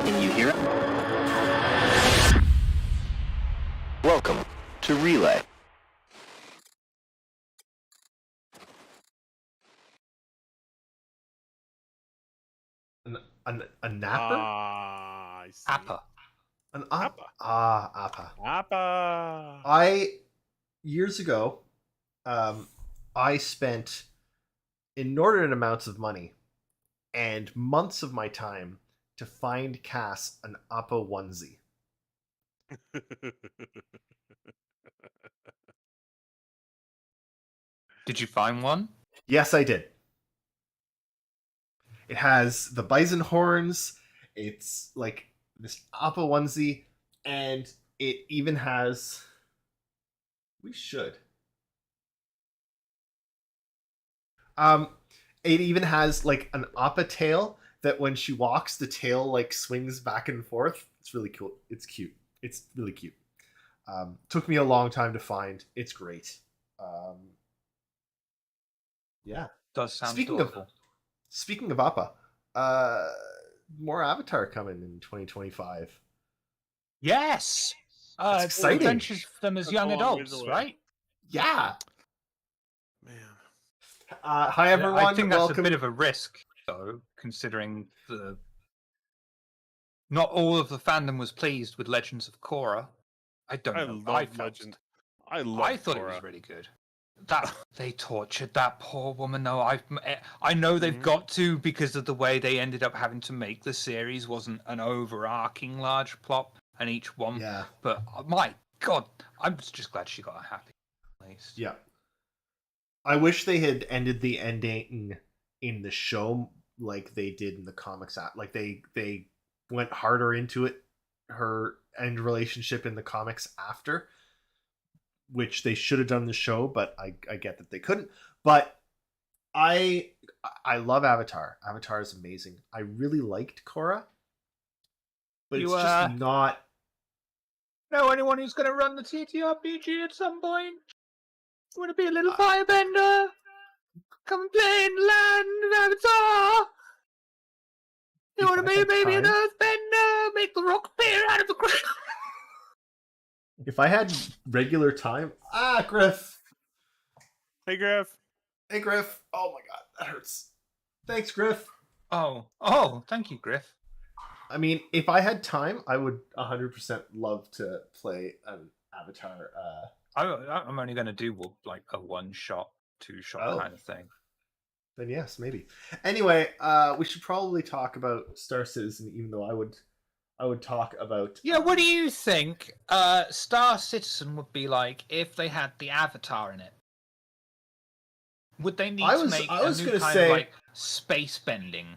Can you hear it? Welcome to Relay. A napper? I see. Appa. An Appa. appa. Appa. Years ago, I spent inordinate amounts of money and months of my time to find Cass an appa onesie. Did you find one? Yes, I did. It has the bison horns. It's like this appa onesie, and it even has. We should. It even has like an appa tail that when she walks, the tail like swings back and forth. It's really cool. It's cute. It's really cute. Took me a long time to find. It's great. Um, yeah. Does sound Speaking adorable. of speaking of appa, uh, more Avatar coming in 2025. Yes. That's exciting. Adventures of them as That's young a long ways adults, away. right? Yeah. Man. Hi everyone. I think that's Welcome. a bit of a risk, though, considering the not all of the fandom was pleased with Legends of Korra. I don't I know. love felt- Legend. I thought it was Korra. really good. That they tortured that poor woman. Though I know they've got to, because of the way they ended up having to make the series wasn't an overarching large plot, and each one. Yeah. But my God, I'm just glad she got a happy place. Yeah. I wish they had ended the ending in the show like they did in the comics. Like they went harder into it, her end relationship in the comics after, which they should have done in the show, but I get that they couldn't. But I love Avatar. Avatar is amazing. I really liked Korra, but it's just not. Know anyone who's going to run the TTRPG at some point? Want to be a little firebender? Come play in the land of Avatar. You If want to I be had maybe an time- earthbender? Make the rock appear out of the ground. If I had regular time, Griff. Hey, Griff. Hey, Griff. Oh my god, that hurts. Thanks, Griff. Oh, thank you, Griff. I mean, if I had time, I would 100% love to play an Avatar. I'm only going to do like a one-shot, two-shot kind of thing. Then yes, maybe. Anyway, we should probably talk about Star Citizen, even though I would talk about. Yeah, what do you think Star Citizen would be like if they had the Avatar in it? Would they need to make a new kind of like space bending?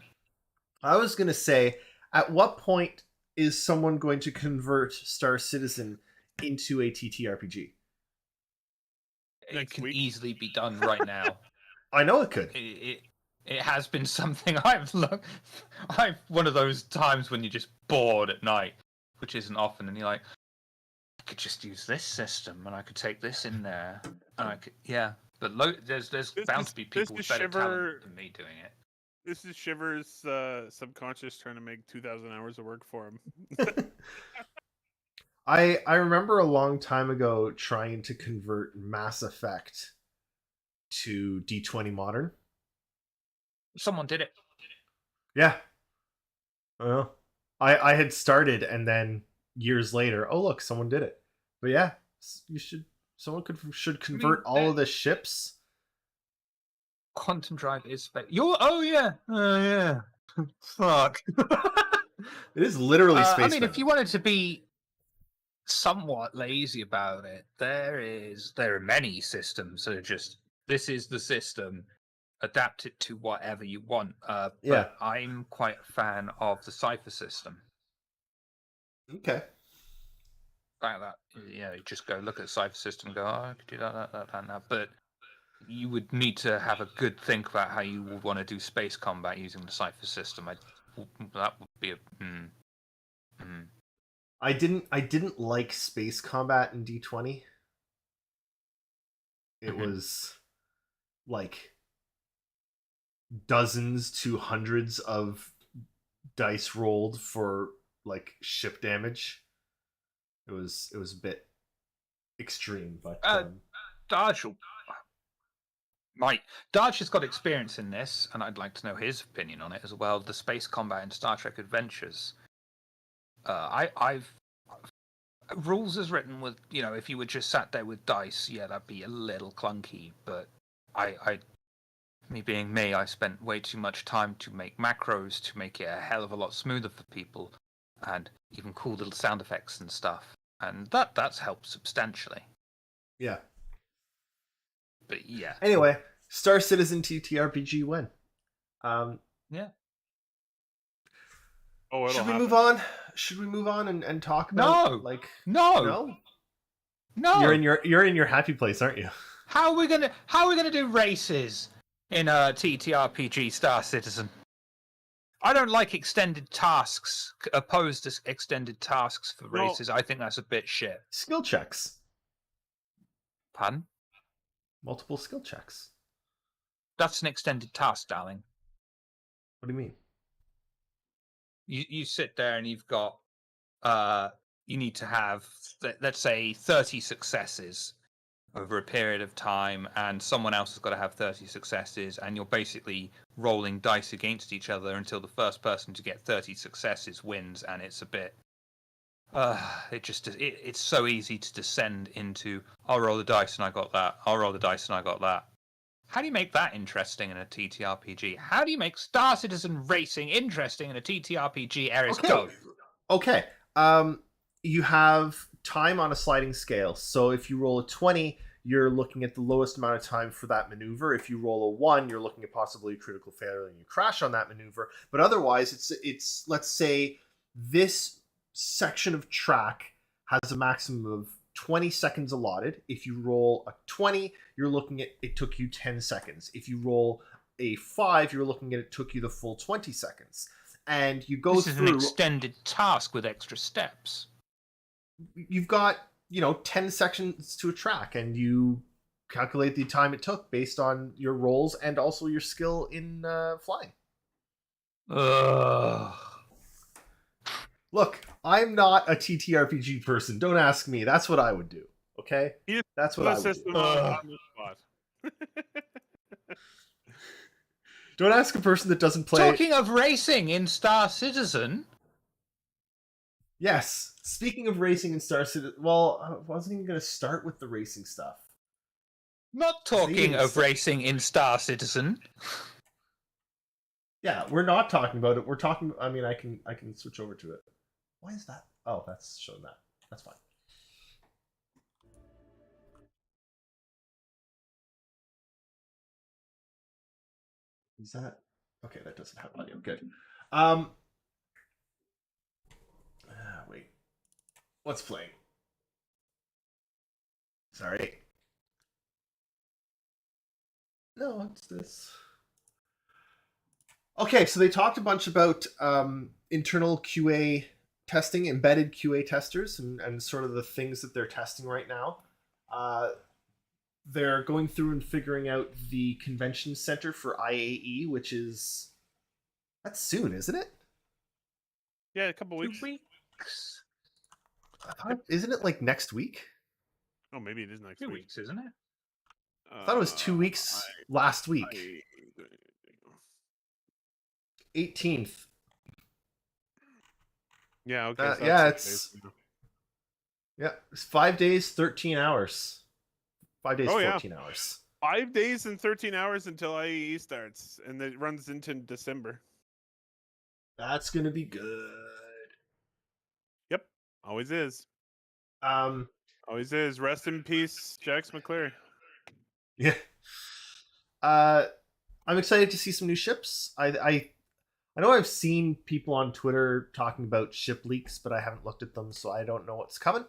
I was going to say, at what point is someone going to convert Star Citizen into a TTRPG? It can easily be done right now. I know it could. It has been something I've one of those times when you're just bored at night, which isn't often, and you're like, I could just use this system, and I could take this in there, and I could, yeah. But there's bound to be people with better talent than me doing it. This is Shiver's subconscious trying to make 2,000 hours of work for him. I remember a long time ago trying to convert Mass Effect to D20 Modern. Someone did it. Yeah. Well, I had started, and then years later, oh look, someone did it. But yeah, someone should convert all of the ships. Quantum Drive is space. Oh yeah. Fuck. It is literally space. I mean, if you wanted to be somewhat lazy about it, there are many systems that are just, this is the system, adapt it to whatever you want. But I'm quite a fan of the Cypher system. Okay. Like that, yeah. You just go look at the Cypher system and go, oh, I could do that. But you would need to have a good think about how you would want to do space combat using the Cypher system. That would be a. I didn't like space combat in D20. It was like dozens to hundreds of dice rolled for like ship damage. It was a bit extreme, but Dodge has got experience in this, and I'd like to know his opinion on it as well. The space combat in Star Trek Adventures. I've rules as written with, if you were just sat there with dice, yeah, that'd be a little clunky. But me being me, I spent way too much time to make macros to make it a hell of a lot smoother for people, and even cool little sound effects and stuff, and that's helped substantially. Yeah. But yeah. Anyway, Star Citizen TTRPG when? Yeah. Oh, should we move on? Should we move on and talk about No. You're in your happy place, aren't you? How are we gonna do races? in a TTRPG Star Citizen. I don't like extended tasks, opposed to extended tasks for No. races. I think that's a bit shit. Skill checks. Pardon? Multiple skill checks. That's an extended task, darling. What do you mean? You sit there and you've got you need to have, let's say, 30 successes over a period of time, and someone else has got to have 30 successes, and you're basically rolling dice against each other until the first person to get 30 successes wins, and it's a bit it's so easy to descend into, I'll roll the dice and I got that, I'll roll the dice and I got that. How do you make that interesting in a TTRPG? How do you make Star Citizen racing interesting in a TTRPG? Eris, go. Okay. You have time on a sliding scale. So if you roll a 20, you're looking at the lowest amount of time for that maneuver. If you roll a 1, you're looking at possibly a critical failure and you crash on that maneuver. But otherwise, it's let's say this section of track has a maximum of 20 seconds allotted. If you roll a 20, you're looking at it took you 10 seconds. If you roll a 5, you're looking at it took you the full 20 seconds. And you go This is through an extended task with extra steps. You've got 10 sections to a track, and you calculate the time it took based on your rolls and also your skill in flying. Ugh. Look, I'm not a TTRPG person. Don't ask me. That's what I would do. Okay, He's that's what the I would system do. on the spot. Don't ask a person that doesn't play. Talking of racing in Star Citizen. Yes. Speaking of racing in Star Citizen, well, I wasn't even going to start with the racing stuff. Not talking of racing in Star Citizen. Yeah, we're not talking about it. We're talking. I mean, I can switch over to it. Why is that? Oh, that's showing that. That's fine. Is that okay? That doesn't have audio. Good. Wait. What's playing? Sorry. No, it's this. Okay, so they talked a bunch about internal QA testing, embedded QA testers, and sort of the things that they're testing right now. They're going through and figuring out the convention center for IAE, which is that's soon, isn't it? Yeah, a couple 2 weeks. weeks. Isn't it like next week? Oh, maybe it is next 2 week. weeks, isn't it? I thought it was 2 weeks last week. 18th. Yeah, okay. So Yeah, that's 6 it's days. yeah, it's 5 days, 13 hours. 5 days, Oh, yeah. 14 hours. 5 days and 13 hours until IEE starts, and it runs into December. That's gonna be good. Yep, always is. Um, Always is. Rest in peace, Jax McCleary. yeah. I'm excited to see some new ships. I know I've seen people on Twitter talking about ship leaks, but I haven't looked at them, so I don't know what's coming.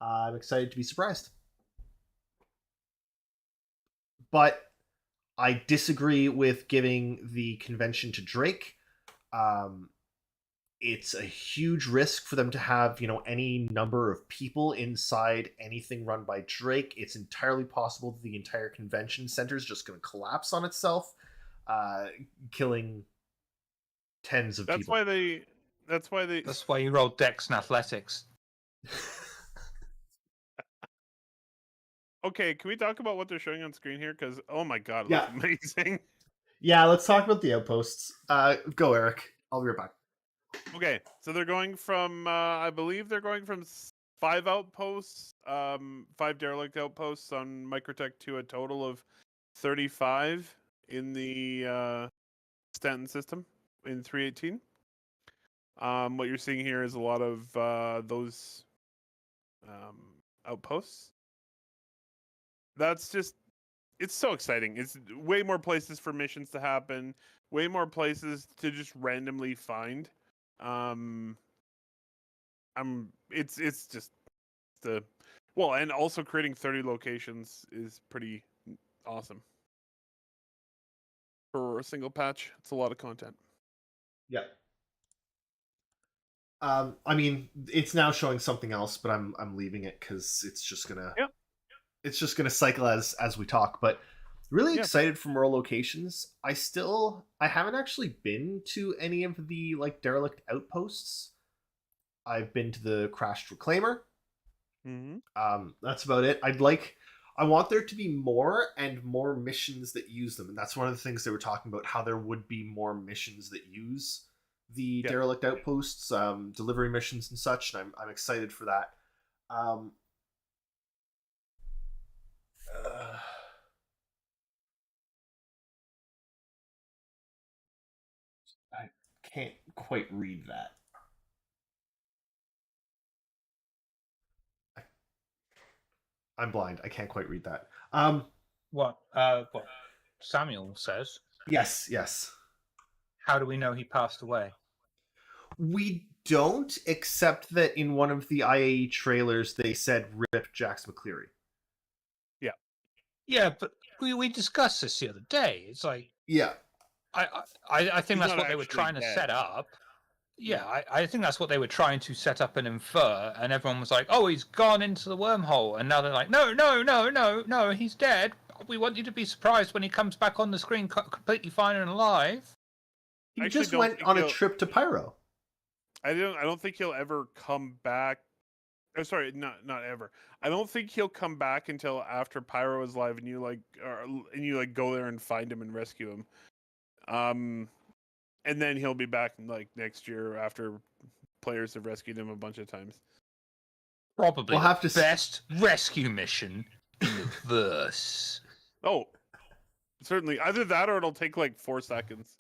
I'm excited to be surprised. But I disagree with giving the convention to Drake. It's a huge risk for them to have, any number of people inside anything run by Drake. It's entirely possible that the entire convention center is just going to collapse on itself, killing tens of people. That's why you roll Dex and Athletics. Okay, can we talk about what they're showing on screen here? Because oh my god, it Yeah. looks amazing. Yeah, let's talk about the outposts. Go, Eric. I'll be right back. Okay, so they're going from I believe they're going from 5 outposts, 5 derelict outposts on Microtech to a total of 35 in the Stanton system in 318. What you're seeing here is a lot of those outposts. That's just, it's so exciting. It's way more places for missions to happen, way more places to just randomly find. It's just and also creating 30 locations is pretty awesome. for a single patch. It's a lot of content. Yeah. I mean, it's now showing something else, but I'm leaving it because Yep. it's just gonna cycle as we talk. But really Yeah. excited for more locations. I haven't actually been to any of the like derelict outposts. I've been to the crashed reclaimer. Mm-hmm. That's about it. I want there to be more and more missions that use them, and that's one of the things they were talking about. How there would be more missions that use the Yep. derelict outposts, delivery missions and such. And I'm excited for that. Um, uh, I can't quite read that. I'm blind. I can't quite read that. What Samuel says. Yes, yes. How do we know he passed away? We don't, except that in one of the IAE trailers they said "Rip Jax McCleary." Yeah, but we discussed this the other day. It's like Yeah, I think He's that's not what they were actually trying to dead. set up. Yeah, Yeah. I think that's what they were trying to set up and infer, and everyone was like, "Oh, he's gone into the wormhole," and now they're like, "No, no, no, no, no, he's dead. We want you to be surprised when he comes back on the screen, completely fine and alive." he I actually just don't went think on a he'll- trip to Pyro. I don't think he'll ever come back. Oh, sorry, not ever. I don't think he'll come back until after Pyro is live and you like go there and find him and rescue him. And then he'll be back like next year after players have rescued him a bunch of times. Probably We'll the have to best rescue mission in the verse. Oh, certainly. Either that or it'll take like 4 seconds.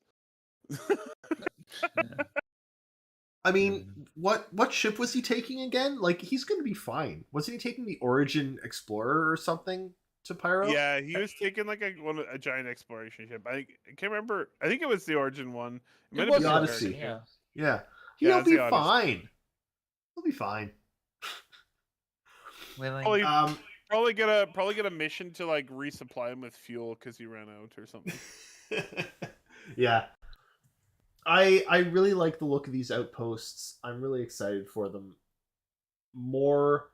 I mean, what ship was he taking again? Like, he's going to be fine. Wasn't he taking the Origin Explorer or something to Pyro? Yeah, he was taking like a giant exploration ship. I can't remember. I think it was the Origin one. It might It have was been the the Odyssey. Origin, yeah. Yeah, Yeah, he'll it's be the Odyssey. fine. He'll be fine. Willing. Probably get a mission to like resupply him with fuel because he ran out or something. Yeah, I really like the look of these outposts. I'm really excited for them. More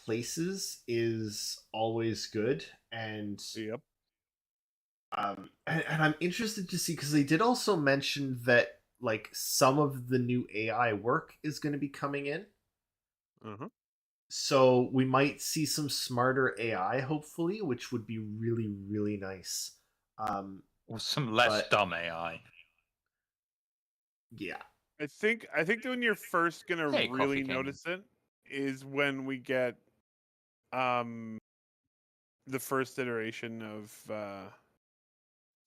places is always good, and Yep. and I'm interested to see because they did also mention that like some of the new AI work is going to be coming in. Uh-huh. So we might see some smarter AI, hopefully, which would be really, really nice. Or some less but- dumb AI. Yeah, I think when you're first gonna Hey, really Coffee King. notice it is when we get the first iteration of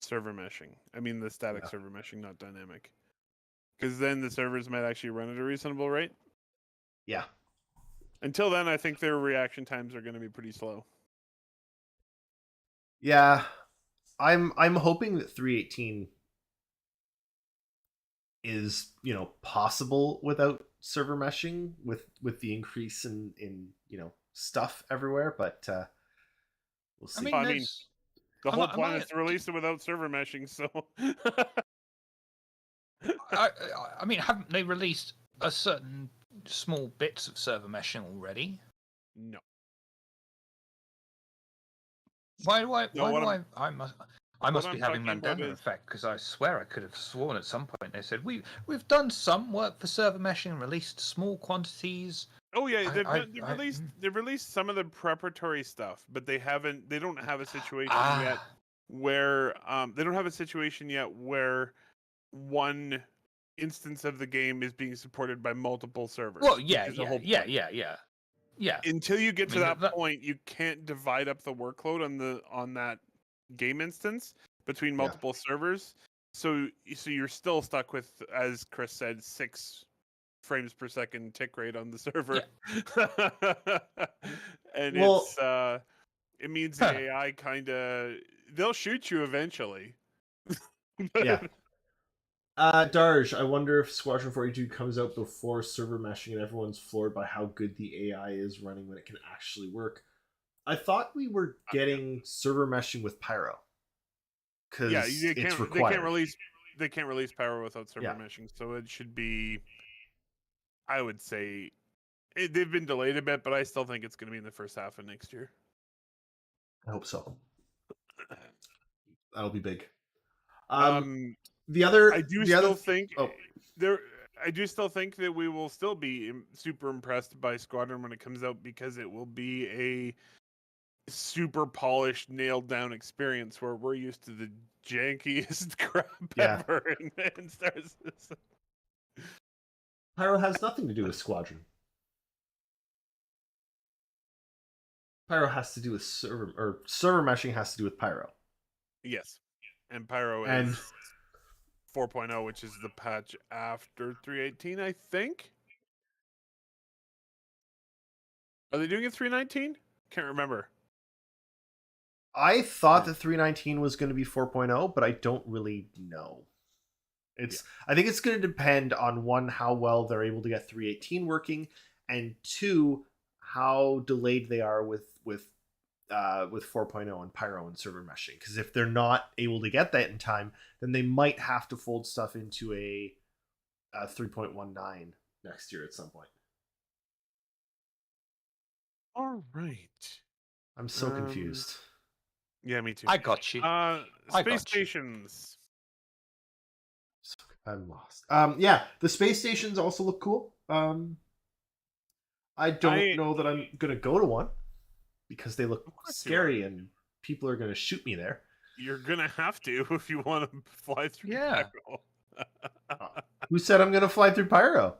server meshing. I mean the static Yeah. server meshing, not dynamic. Because then the servers might actually run at a reasonable rate. yeah. Until then, I think their reaction times are going to be pretty slow. Yeah, I'm hoping that 318 is possible without server meshing with the increase in stuff everywhere, but we'll see. I mean, the whole am plan I- is to release it without server meshing, so I mean, haven't they released a certain small bits of server meshing already? no. Why do I? No, Why what do I'm- I must? I must be I'm having talking about Mandela is- effect because I swear I could have sworn at some point they said we've done some work for server meshing and released small quantities. Oh yeah, I- they've released some of the preparatory stuff, but they don't have a situation yet Ah, where they don't have a situation yet where one instance of the game is being supported by multiple servers. well, which yeah, is the yeah, whole yeah, point. yeah. Until you get I to mean, that point, you can't divide up the workload on that game instance between multiple servers. So you're still stuck with, as Chris said, 6 frames per second tick rate on the server. And Well- it means the AI kind of they'll shoot you eventually. But- Yeah. Darj, I wonder if Squadron 42 comes out before server meshing and everyone's floored by how good the AI is running when it can actually work. I thought we were getting server meshing with Pyro. because they it's can't. required. They can't release Pyro without server Yeah. meshing. So it should be. I would say they've been delayed a bit, but I still think it's going to be in the first half of next year. I hope so. That'll be big. Um, The I other, do the other. still think Oh, there. I do still think that we will still be super impressed by Squadron when it comes out because it will be a super polished, nailed down experience where we're used to the jankiest crap yeah. ever in Star Citizen. Pyro has nothing to do with Squadron. Pyro has to do with server meshing has to do with Pyro. Yes, and Pyro And is 4.0, which is the patch after 318, I think. Are they doing it 319? Can't remember. I thought that 319 was going to be 4.0, but I don't really know. I think it's going to depend on one, how well they're able to get 318 working, and two, how delayed they are with 4.0 and Pyro and server meshing. Because if they're not able to get that in time, then they might have to fold stuff into a 3.19 next year at some point. All right. I'm so confused. Yeah, me too. I got you. Space stations. I'm lost. Yeah, the space stations also look cool. I don't know that I'm gonna go to one because they look scary and people are gonna shoot me there. You're gonna have to if you want to fly through Pyro. Who said I'm gonna fly through Pyro?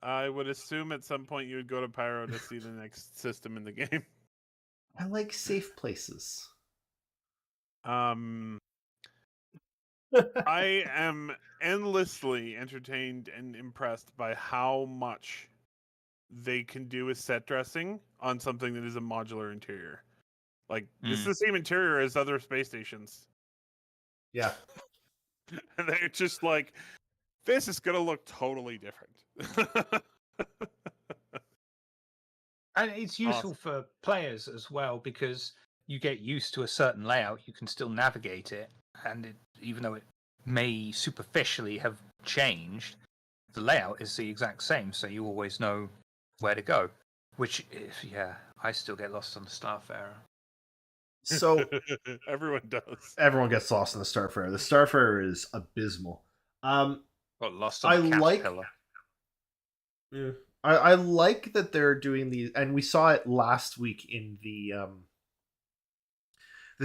I would assume at some point you would go to Pyro to see the next system in the game. I like safe places. I am endlessly entertained and impressed by how much they can do with set dressing on something that is a modular interior. Like, this is the same interior as other space stations. Yeah. And they're just like, this is going to look totally different. And it's useful for players as well because you get used to a certain layout, you can still navigate it, and even though it may superficially have changed, the layout is the exact same, so you always know where to go. Which, I still get lost on the Starfarer. So everyone does. Everyone gets lost in the Starfarer. The Starfarer is abysmal. Got lost on the Caterpillar. Yeah. I like that they're doing these, and we saw it last week in the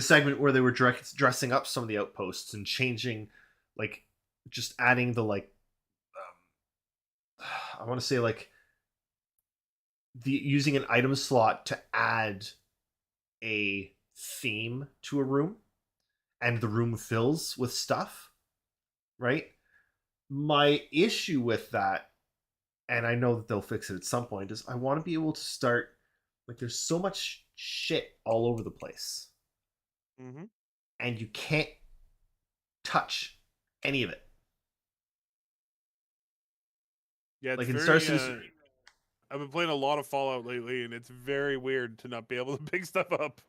segment where they were dressing up some of the outposts and changing, like, just adding the I want to say like the using an item slot to add a theme to a room, and the room fills with stuff, right? My issue with that, and I know that they'll fix it at some point, is I want to be able to start, like, there's so much shit all over the place. Mm-hmm. And you can't touch any of it. Yeah, it's like in very, Star Citizen, I've been playing a lot of Fallout lately, and it's very weird to not be able to pick stuff up.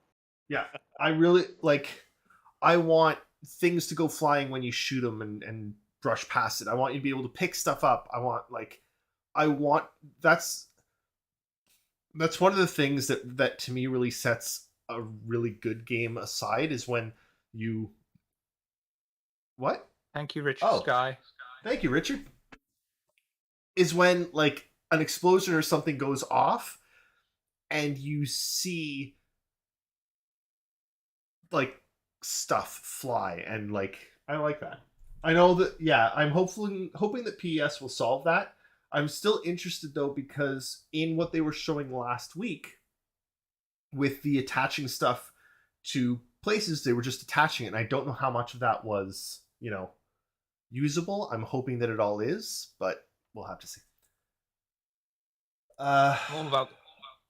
Yeah, I really, like, I want things to go flying when you shoot them and brush past it. I want you to be able to pick stuff up. That's one of the things that to me really sets a really good game aside, is when you Thank you, Richard Sky. Thank you, Richard. Is when, like, an explosion or something goes off and you see, like, stuff fly, and, like, I like that. I know that, yeah, I'm hoping that PES will solve that. I'm still interested, though, because in what they were showing last week with the attaching stuff to places, they were just attaching it, and I don't know how much of that was, usable. I'm hoping that it all is, but we'll have to see. All about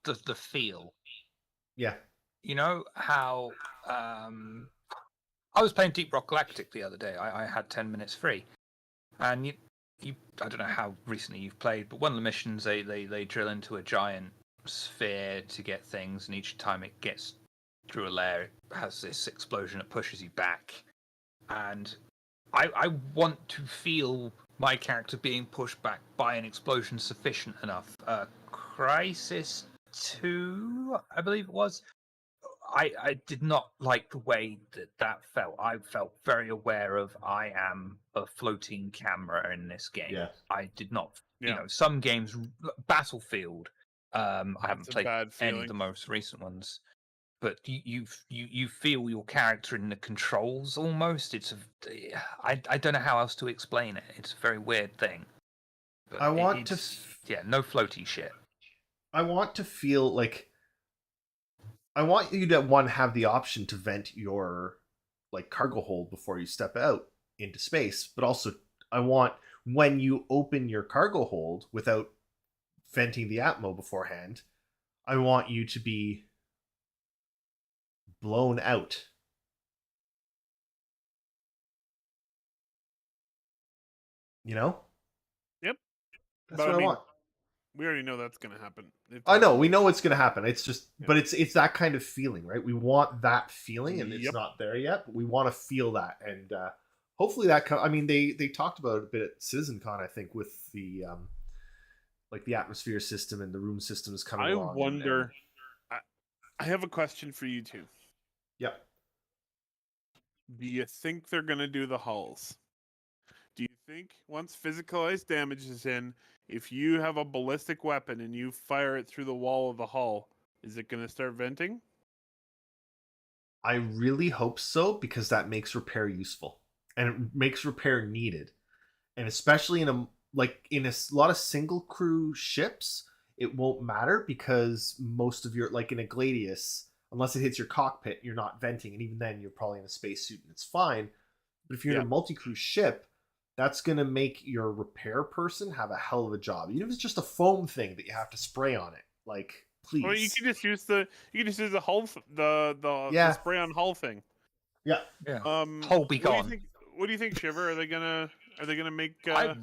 the feel. Yeah. You know how I was playing Deep Rock Galactic the other day. I had 10 minutes free, and you I don't know how recently you've played, but one of the missions they drill into a giant sphere to get things, and each time it gets through a layer, it has this explosion that pushes you back and I want to feel my character being pushed back by an explosion sufficient enough. Crisis 2, I believe it was. I did not like the way that felt. I felt very aware of I am a floating camera in this game. Yeah. I did not, Yeah. some games, Battlefield. I haven't It's a played bad any feeling. of the most recent ones, but you feel your character in the controls almost. I don't know how else to explain it. It's a very weird thing. But I want to no floaty shit. I want to feel like I want you to have the option to vent your like cargo hold before you step out into space, but also I want when you open your cargo hold without venting the atmo beforehand, I want you to be blown out. You know? Yep. That's But what I I mean, want. we already know that's going to happen. I know, we know it's going to happen. It's just, Yeah. but it's that kind of feeling, right? We want that feeling, and it's Yep. not there yet. But we want to feel that, and hopefully that. I mean, they talked about it a bit at CitizenCon, I think, with the like the atmosphere system and the room systems coming I along. wonder. I have a question for you two. Yeah. Do you think they're going to do the hulls? Do you think once physicalized damage is in, if you have a ballistic weapon and you fire it through the wall of the hull, is it going to start venting? I really hope so, because that makes repair useful and it makes repair needed, and especially in a lot of single crew ships, it won't matter because most of your like in a Gladius, unless it hits your cockpit, you're not venting, and even then you're probably in a spacesuit and it's fine. But if you're in a multi-crew ship, that's going to make your repair person have a hell of a job, even if it's just a foam thing that you have to spray on it. Like, please. Or you can just use the hull Yeah. the spray on hull thing. Yeah. Yeah. What Hull be do you gone. think? What do you think, Shiver? Are they gonna make I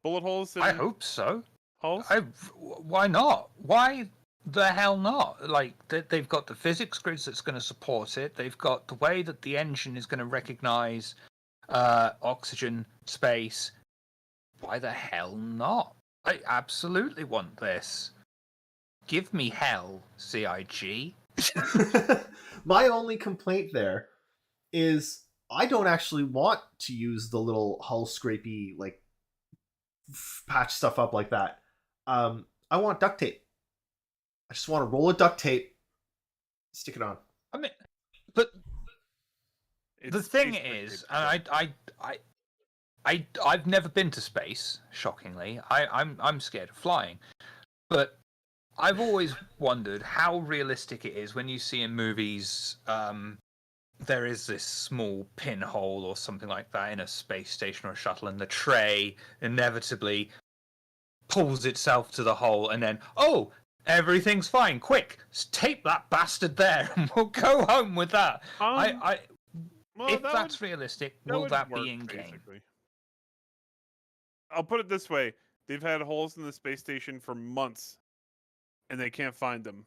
bullet holes? In hope so. hulls. Why not? Why the hell not? Like they've got the physics grids that's going to support it. They've got the way that the engine is going to recognize oxygen, space. Why the hell not? I absolutely want this. Give me hell, CIG. My only complaint there is I don't actually want to use the little hull scrapey like patch stuff up like that. I want duct tape. I just want to roll a duct tape, stick it on. I mean, but the It's thing space is, tape, and I've never been to space. Shockingly, I'm scared of flying, but I've always wondered how realistic it is when you see in movies. There is this small pinhole or something like that in a space station or a shuttle, and the tray inevitably pulls itself to the hole, and then everything's fine. Quick, tape that bastard there, and we'll go home with that. well, If that that's would- realistic, that will would that work, be in game? basically. I'll put it this way: they've had holes in the space station for months, and they can't find them,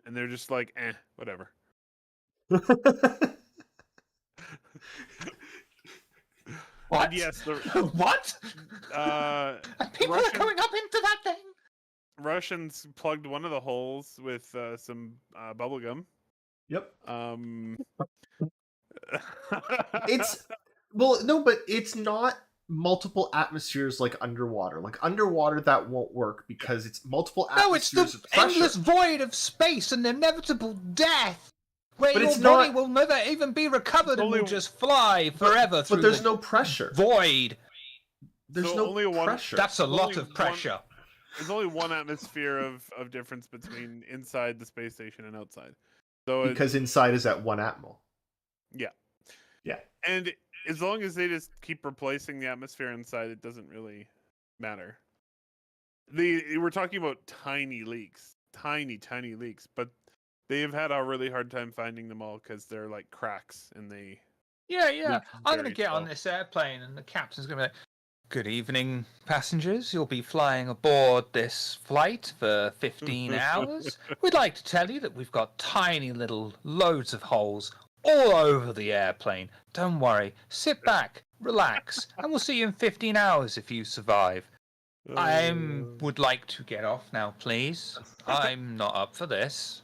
and they're just like, whatever. What? And yes, the What? People Russian- are going up into that thing. Russians plugged one of the holes with some bubble gum. Yep. It's But it's not multiple atmospheres like underwater. Like underwater, that won't work because it's multiple No, it's atmospheres the of pressure. endless void of space and inevitable death, where But your it's body not- will never even be recovered and will only- just fly forever through But there's the no pressure. void. There's So no only one- pressure. That's a lot only of one- pressure. there's only one atmosphere of difference between inside the space station and outside. So because inside is at one atmo. and as long as they just keep replacing the atmosphere inside, it doesn't really matter. We're talking about tiny leaks, tiny leaks, but they have had a really hard time finding them all because they're like cracks and they. Yeah. Leaks I'm going very to get on slow. this airplane, and the captain's going to be like, "Good evening, passengers. You'll be flying aboard this flight for 15 hours. We'd like to tell you that we've got tiny little loads of holes all over the airplane. Don't worry. Sit back, relax, and we'll see you in 15 hours if you survive. I would like to get off now, please. I'm not up for this.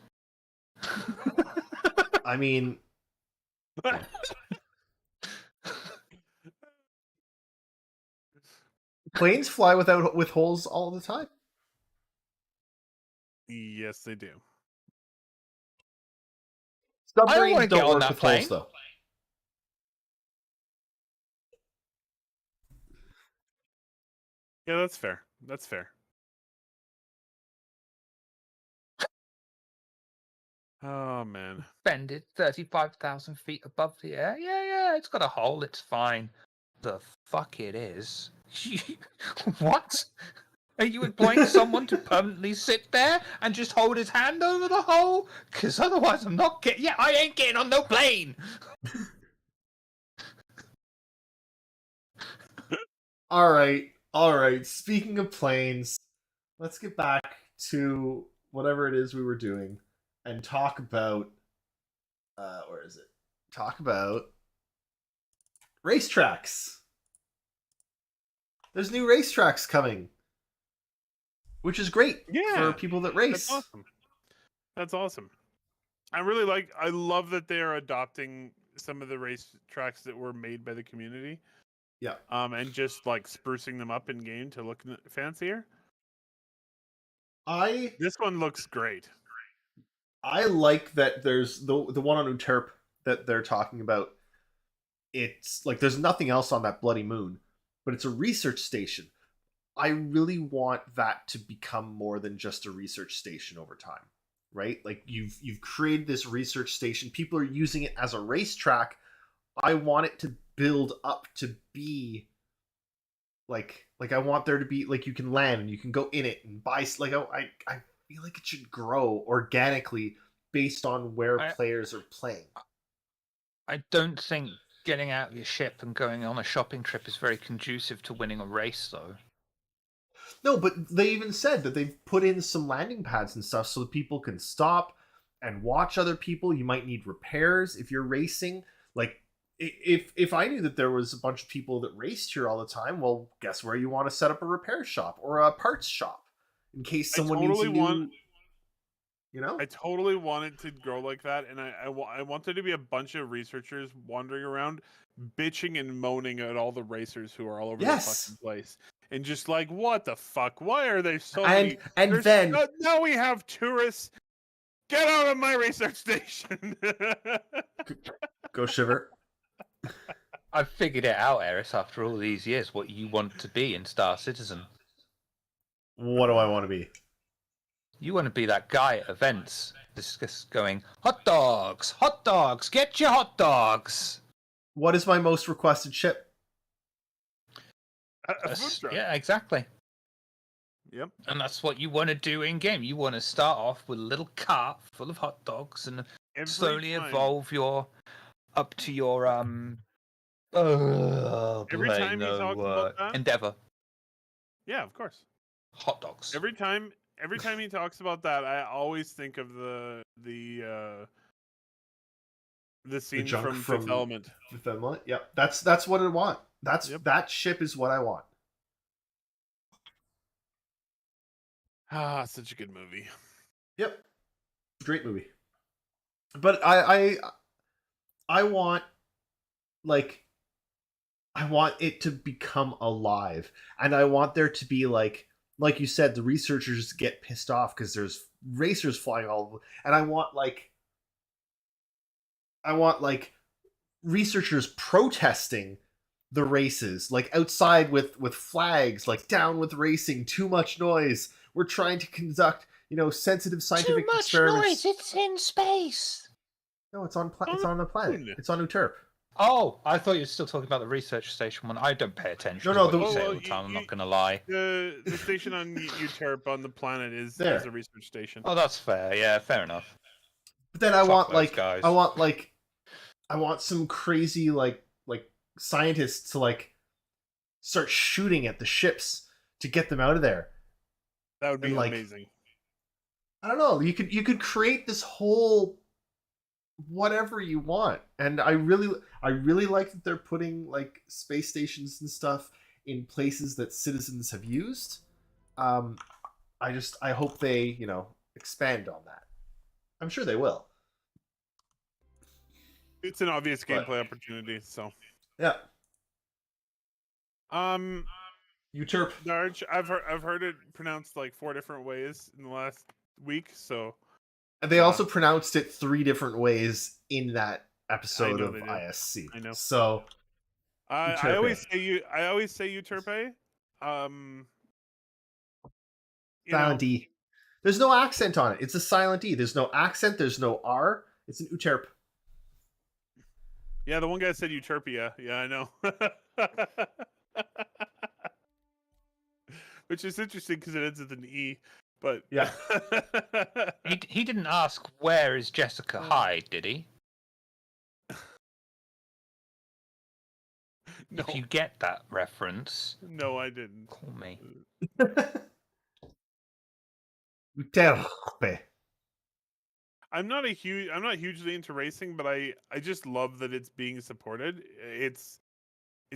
I mean, planes fly with holes all the time. Yes, they do. Submarines wanna get don't on work that with plane. holes, though. Yeah, that's fair. That's fair. Oh man. Bend it 35,000 feet above the air. Yeah, it's got a hole. It's fine. The fuck it is. What? Are you employing someone to permanently sit there and just hold his hand over the hole? Because otherwise I'm not getting... Yeah, I ain't getting on no plane! All right. Speaking of planes, let's get back to whatever it is we were doing and talk about where is it? Talk about racetracks. There's new racetracks coming, which is great Yeah, for people that race. that's awesome. That's awesome. I love that they're adopting some of the race tracks that were made by the community. Yeah. And just like sprucing them up in game to look fancier. This one looks great. I like that there's the one on Uterp that they're talking about. It's like there's nothing else on that bloody moon, but it's a research station. I really want that to become more than just a research station over time, right? Like you've created this research station. People are using it as a racetrack. I want it to build up to be like I want there to be like you can land and you can go in it and buy like I feel like it should grow organically based on where players are playing. I don't think getting out of your ship and going on a shopping trip is very conducive to winning a race, though. No, but they even said that they've put in some landing pads and stuff so that people can stop and watch other people. You might need repairs if you're racing. Like, if I knew that there was a bunch of people that raced here all the time, well, guess where you want to set up a repair shop or a parts shop in case someone needs a new... You know? I totally want it to grow like that, and I want there to be a bunch of researchers wandering around, bitching and moaning at all the racers who are all over the fucking place, and just like, what the fuck? Why are they so many? And then now we have tourists. Get out of my research station. Go Shiver. I've figured it out, Eris, after all these years, what you want to be in Star Citizen. What do I want to be? You want to be that guy at events, just going, hot dogs, get your hot dogs. What is my most requested ship? A food truck. Yeah, exactly. Yep. And that's what you want to do in game. You want to start off with a little cart full of hot dogs and slowly evolve up to your every time he talks about that, endeavor. Yeah, of course. Hot dogs. Every time he talks about that, I always think of the scene from Fifth Element. Fifth Element. Yep. That's what I want. That ship is what I want. Ah, such a good movie. Yep. Great movie. But I want I want it to become alive. And I want there to be like you said, the researchers get pissed off because there's racers flying all over. And I want researchers protesting the races, like outside with flags, like down with racing, too much noise. We're trying to conduct, sensitive scientific experiments. Too much noise. It's in space. No, it's on the planet. It's on Uterp. Oh, I thought you were still talking about the research station one. I don't pay attention to what you say all the time. I'm not going to lie. The station on Uterp on the planet is a research station. Oh, that's fair. Yeah, fair enough. But then I want some crazy like scientists to start shooting at the ships to get them out of there. That would be amazing. I don't know. You could create this whole whatever you want. And I really like that they're putting like space stations and stuff in places that citizens have used. Um, I hope they expand on that. I'm sure they will. It's an obvious But gameplay opportunity. So, yeah, um, Uterp. Darge, I've heard it pronounced like 4 different ways in the last week. So They also pronounced it 3 different ways in that I episode know of they did. ISC. I know. So I always say Uterpe. You silent know, E. There's no accent on it. It's a silent E. There's no accent. There's no R. It's an Uterp. yeah, the one guy said Euterpia. Yeah, I know. Which is interesting because it ends with an E. But Yeah. He didn't ask where is Jessica Hyde, did he? No. If you get that reference, No, I didn't. call me. Uterpe. I'm not hugely into racing, but I just love that it's being supported. It's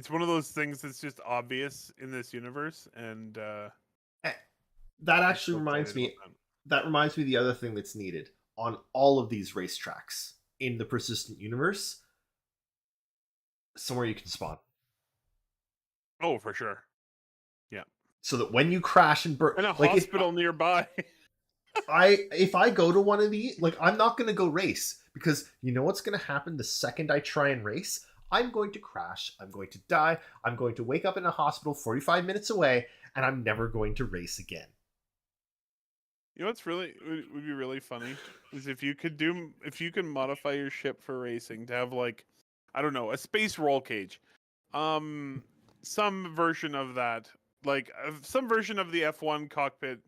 one of those things that's just obvious in this universe, and That actually reminds me. That reminds me of the other thing that's needed on all of these racetracks in the persistent universe. Somewhere you can spawn. Oh, for sure. Yeah. So that when you crash and burn, And a like hospital nearby. if I go to one of these, like I'm not going to go race because you know what's going to happen the second I try and race? I'm going to crash. I'm going to die. I'm going to wake up in a hospital 45 minutes away, and I'm never going to race again. You know what's really would be really funny is if you can modify your ship for racing to have like, I don't know, a space roll cage, some version of that, like some version of the F1 cockpit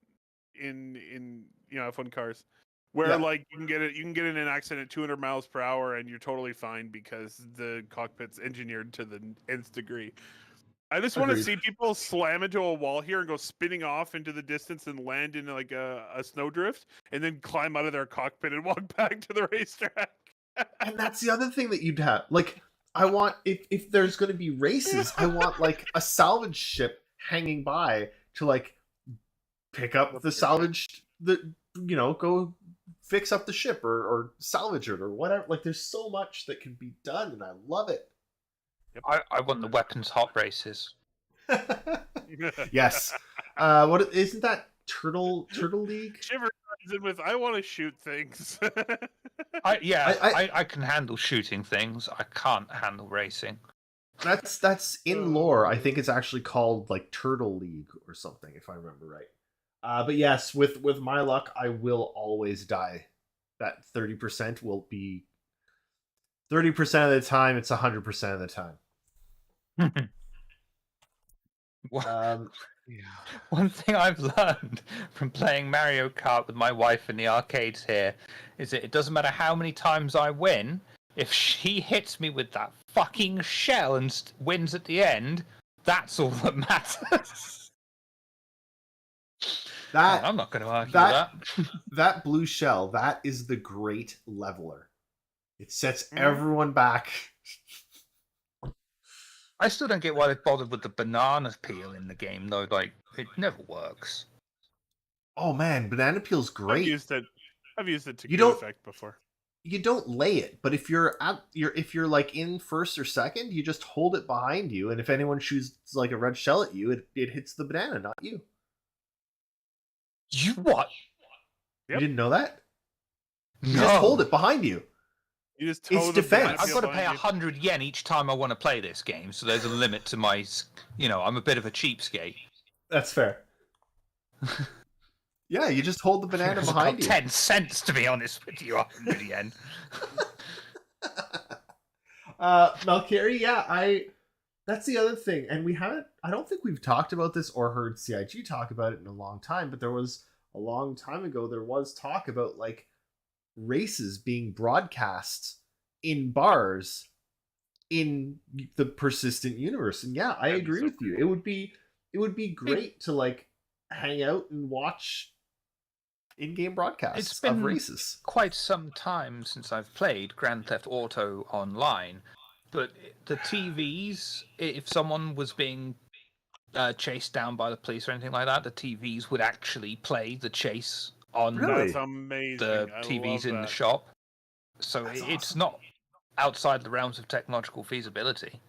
in F1 cars, where Yeah. like you can get in an accident at 200 miles per hour and you're totally fine because the cockpit's engineered to the nth degree. I just want to Agreed. see people slam into a wall here and go spinning off into the distance and land in like a snowdrift and then climb out of their cockpit and walk back to the racetrack. And that's the other thing that you'd have. Like, I want if there's going to be races, I want like a salvage ship hanging by to like pick up the salvaged go fix up the ship or salvage it or whatever. Like, there's so much that can be done, and I love it. I want the weapons hot races. Yes. What isn't that Turtle League? Shiver comes in with, I want to shoot things. I can handle shooting things. I can't handle racing. That's in lore. I think it's actually called like Turtle League or something, if I remember right. But yes, with my luck, I will always die. That 30% will be 30% of the time. It's 100% of the time. One thing I've learned from playing Mario Kart with my wife in the arcades here is that it doesn't matter how many times I win, if she hits me with that fucking shell and wins at the end, that's all that matters. I'm not going to argue that. That blue shell, that is the great leveler. It sets everyone back. I still don't get why they bothered with the banana peel in the game, though. Like, it never works. Oh man, banana peel's great. I've used it to good effect before. You don't lay it, but if you're like in first or second, you just hold it behind you, and if anyone shoots like a red shell at you, it hits the banana, not you. You what? Yep. You didn't know that? You No. just hold it behind you. You just it's defense. I've got to pay 100 yen each time I want to play this game, so there's a limit to my, I'm a bit of a cheapskate. That's fair. Yeah, you just hold the banana behind you. 10 cents, to be honest with you, 100 yen. Valkyrie, yeah, that's the other thing. And I don't think we've talked about this or heard CIG talk about it in a long time, but there was a long time ago, there was talk about like races being broadcast in bars in the persistent universe. And yeah, I agree with you. It would be great to like hang out and watch in-game broadcasts It's been of races. quite some time since I've played Grand Theft Auto online, but the TVs, if someone was being chased down by the police or anything like that, the TVs would actually play the chase on Really? That's amazing. the I TVs love in that. the shop. So That's it's awesome. not outside the realms of technological feasibility.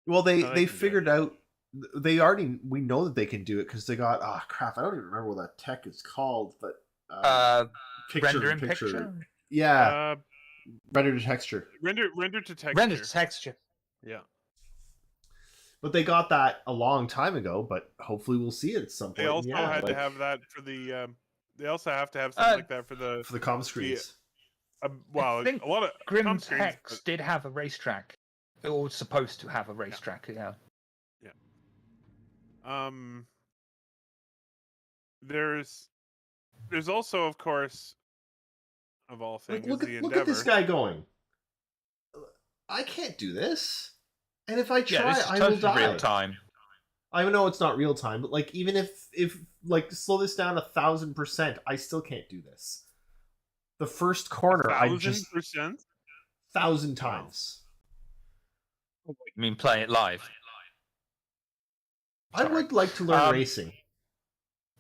Well, they they can do it. figured out. We know that they can do it because they got. Oh crap! I don't even remember what that tech is called, but Render in picture? Yeah, render to texture. Render to texture. Render to texture. Yeah. But they got that a long time ago. But hopefully, we'll see it at some point. They also yeah, had like, to have that for the. They also have to have something like that for the comm screens. wow, I think a lot of Grim comm screens, Hex did have a racetrack. It was supposed to have a racetrack, yeah. There's also, of course, of all things, Like, the look at this Endeavor. guy going. I can't do this, and if I Yeah, try, this is I totally will die. real time. I know it's not real time, but like even if like slow this down 1,000%, I still can't do this. The first corner, I just 1,000%. 1,000 times. I mean, play it live. I Sorry. would like to learn racing.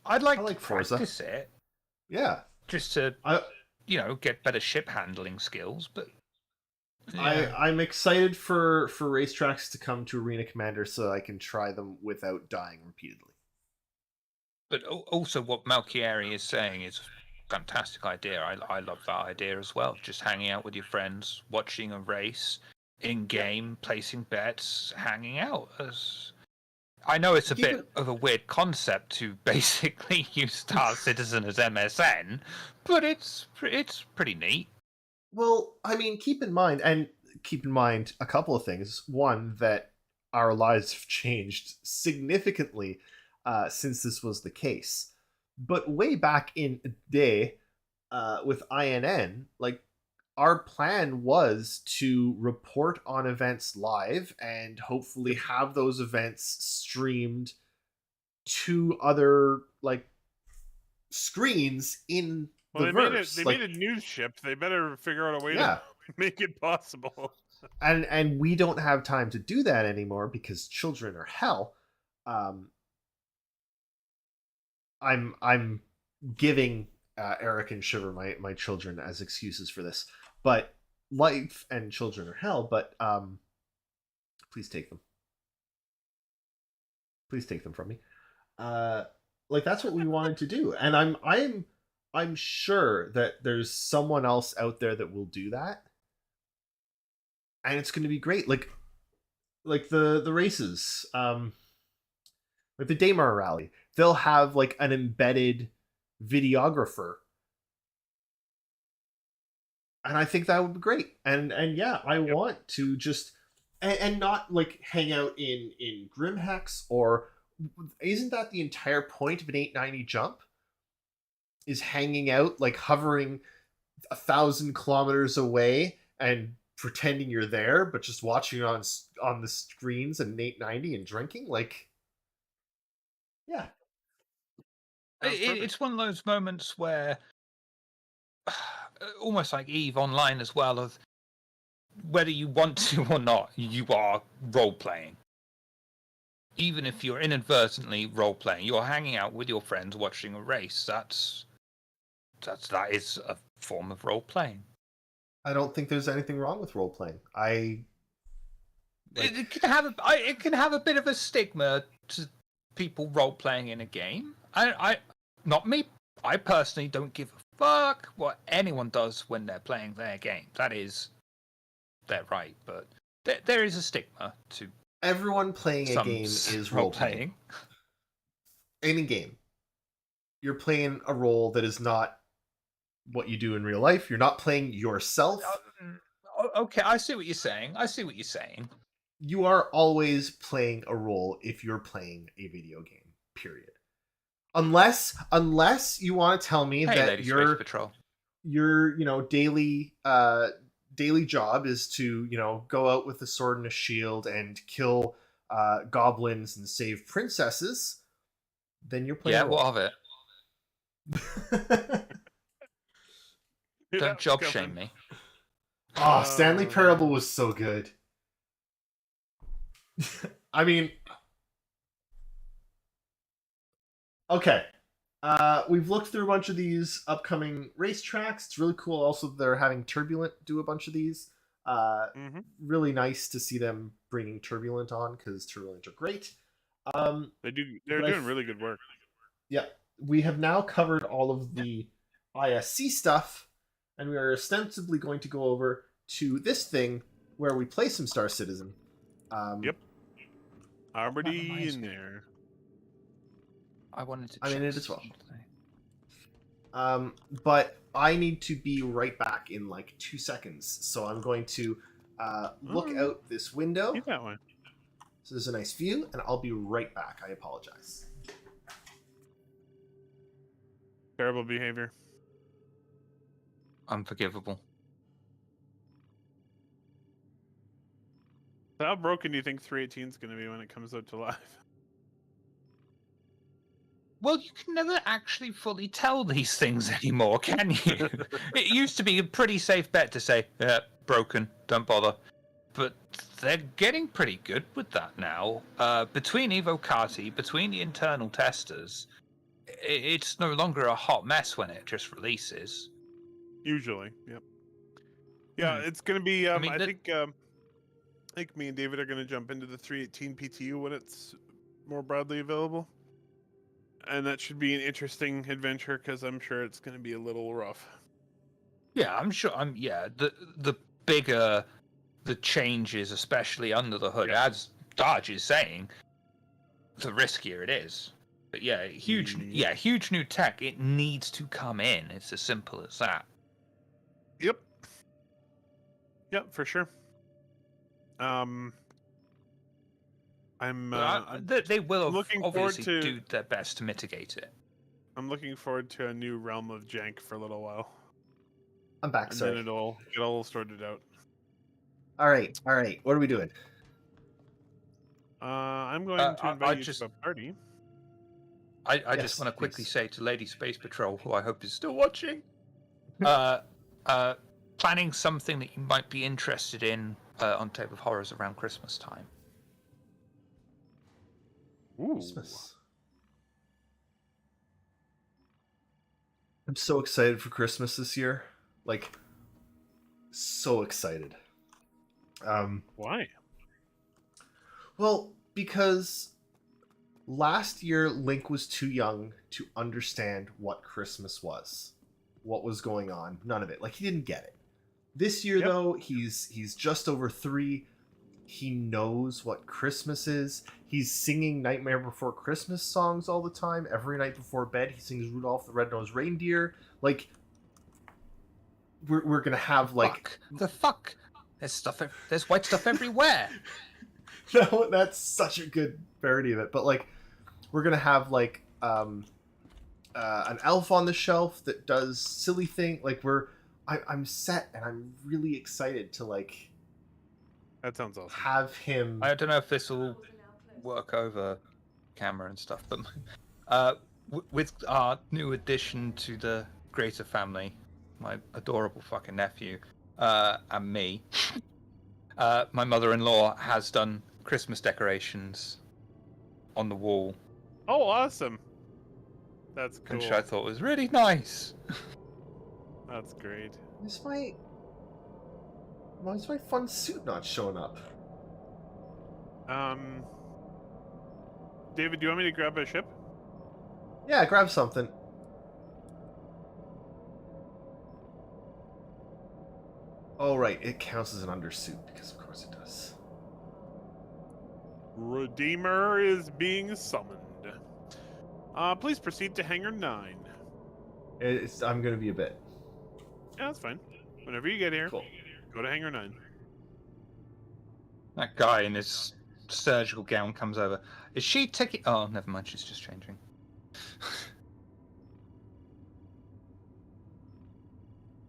I'd like like to Forza. practice it Yeah, just to, I get better ship handling skills. But yeah. I'm excited for racetracks to come to Arena Commander so I can try them without dying repeatedly. But also, what Malchieri is saying is a fantastic idea. I love that idea as well. Just hanging out with your friends, watching a race in game, placing bets, hanging out. I know it's a bit of a weird concept to basically use Star Citizen as MSN, but it's pretty neat. Well, I mean, keep in mind a couple of things. One, that our lives have changed significantly since this was the case. But way back in the day, with INN, like our plan was to report on events live and hopefully have those events streamed to other like screens in Well, the they verse. made a news ship. They better figure out a way Yeah. to make it possible. And we don't have time to do that anymore because children are hell. I'm giving Eric and Shiver, my children, as excuses for this, but life and children are hell. But please take them. Please take them from me. Like that's what we wanted to do, and I'm sure that there's someone else out there that will do that, and it's going to be great. Like the races, like the Daymar Rally, they'll have like an embedded videographer, and I think that would be great. And yeah, I want to just and not like hang out in Grimhex, or isn't that the entire point of an 890 jump? Is hanging out, like hovering 1,000 kilometers away and pretending you're there, but just watching it on the screens and 890 and drinking. Like, yeah, It's one of those moments where almost like Eve Online as well, of whether you want to or not, you are role playing. Even if you're inadvertently role playing, you're hanging out with your friends watching a race. That is a form of role playing. I don't think there's anything wrong with role playing. It can have a bit of a stigma to people role playing in a game. Not me. I personally don't give a fuck what anyone does when they're playing their game. That is their right, but there is a stigma to everyone playing a game is role playing. Any game, you're playing a role that is not what you do in real life. You're not playing yourself. Okay, I see what you're saying. You are always playing a role if you're playing a video game. Period. Unless you want to tell me that your daily job is to go out with a sword and a shield and kill goblins and save princesses, then you're playing. Yeah, what of it? Don't it's job coming. shame me. Oh, Stanley Parable was so good. I mean, okay. We've looked through a bunch of these upcoming racetracks. It's really cool. Also, they're having Turbulent do a bunch of these. Mm-hmm. Really nice to see them bringing Turbulent on because Turbulent are great. They're but doing really good work. Yeah, we have now covered all of the ISC stuff, and we are ostensibly going to go over to this thing where we play some Star Citizen. Yep. Already reminds in me. there. I wanted to. I'm in check it as well. something. But I need to be right back in like 2 seconds, so I'm going to look Alright. out this window. Keep that one. So there's a nice view, and I'll be right back. I apologize. Terrible behavior. Unforgivable. So how broken do you think 318 is going to be when it comes out to live? Well, you can never actually fully tell these things anymore, can you? It used to be a pretty safe bet to say, yeah, broken, don't bother. But they're getting pretty good with that now. Between Evocati, between the internal testers, it's no longer a hot mess when it just releases. Usually, yep. Yeah, it's going to be. mean, I think me and David are going to jump into the 318 PTU when it's more broadly available, and that should be an interesting adventure because I'm sure it's going to be a little rough. Yeah, I'm sure. The bigger the changes, especially under the hood, as Dodge is saying, the riskier it is. But yeah, huge new tech. It needs to come in. It's as simple as that. Yep, for sure. They will looking obviously forward to- do their best to mitigate it. I'm looking forward to a new realm of jank for a little while, I'm back, and sorry. then it'll get all sorted out. All right. What are we doing? I'm going to invite you to a party. I Yes, just want to quickly please. say to Lady Space Patrol, who I hope is still watching, planning something that you might be interested in on Tape of Horrors around Christmas time. Ooh. Christmas. I'm so excited for Christmas this year. Like, so excited. Why? Well, because last year Link was too young to understand what Christmas was, what was going on. None of it. Like, he didn't get it. This year, though, he's just over 3. He knows what Christmas is. He's singing Nightmare Before Christmas songs all the time. Every night before bed, he sings Rudolph the Red-Nosed Reindeer. Like, we're gonna have like the fuck. There's white stuff everywhere. No, that's such a good parody of it. But like, we're gonna have like an elf on the shelf that does silly thing. Like I'm set, and I'm really excited to like. That sounds awesome. Have him. I don't know if this will work over camera and stuff, but with our new addition to the greater family, my adorable fucking nephew, and me, my mother-in-law has done Christmas decorations on the wall. Oh, awesome! That's cool. Which I thought was really nice. That's great. Why is my fun suit not showing up? David, do you want me to grab a ship? Yeah, grab something. Oh, right. It counts as an undersuit, because of course it does. Redeemer is being summoned. Please proceed to Hangar 9. I'm going to be a bit. Yeah, that's fine. Whenever you get here, Cool. go to Hangar 9. That guy in his surgical gown comes over. Is she taking... Oh, never mind. She's just changing.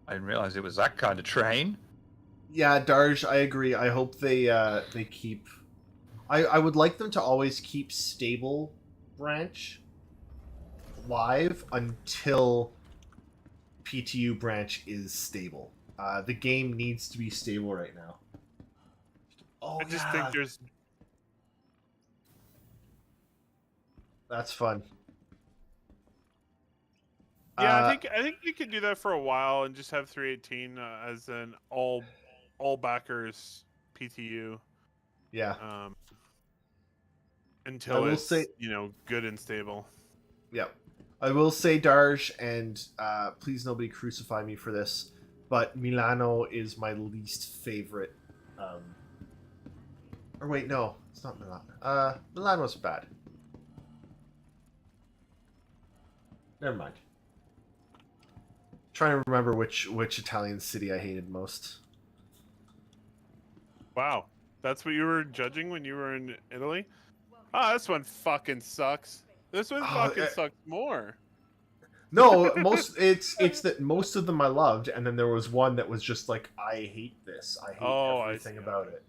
I didn't realize it was that kind of train. Yeah, Darj, I agree. I hope they keep... I would like them to always keep Stable Branch live until PTU branch is stable. The game needs to be stable right now. Oh, I just yeah. think there's That's fun. Yeah, I think you could do that for a while and just have 318 as an all backers PTU Yeah. I until will it's say, good and stable. yeah, I will say, Darj, and please nobody crucify me for this, but Milano is my least favorite. Or wait, no, it's not Milano. Milano's bad. Never mind. Trying to remember which Italian city I hated most. Wow, that's what you were judging when you were in Italy? Ah, this one fucking sucks. This one fucking sucks more. No, it's that most of them I loved, and then there was one that was just like, I hate this. I hate everything about it.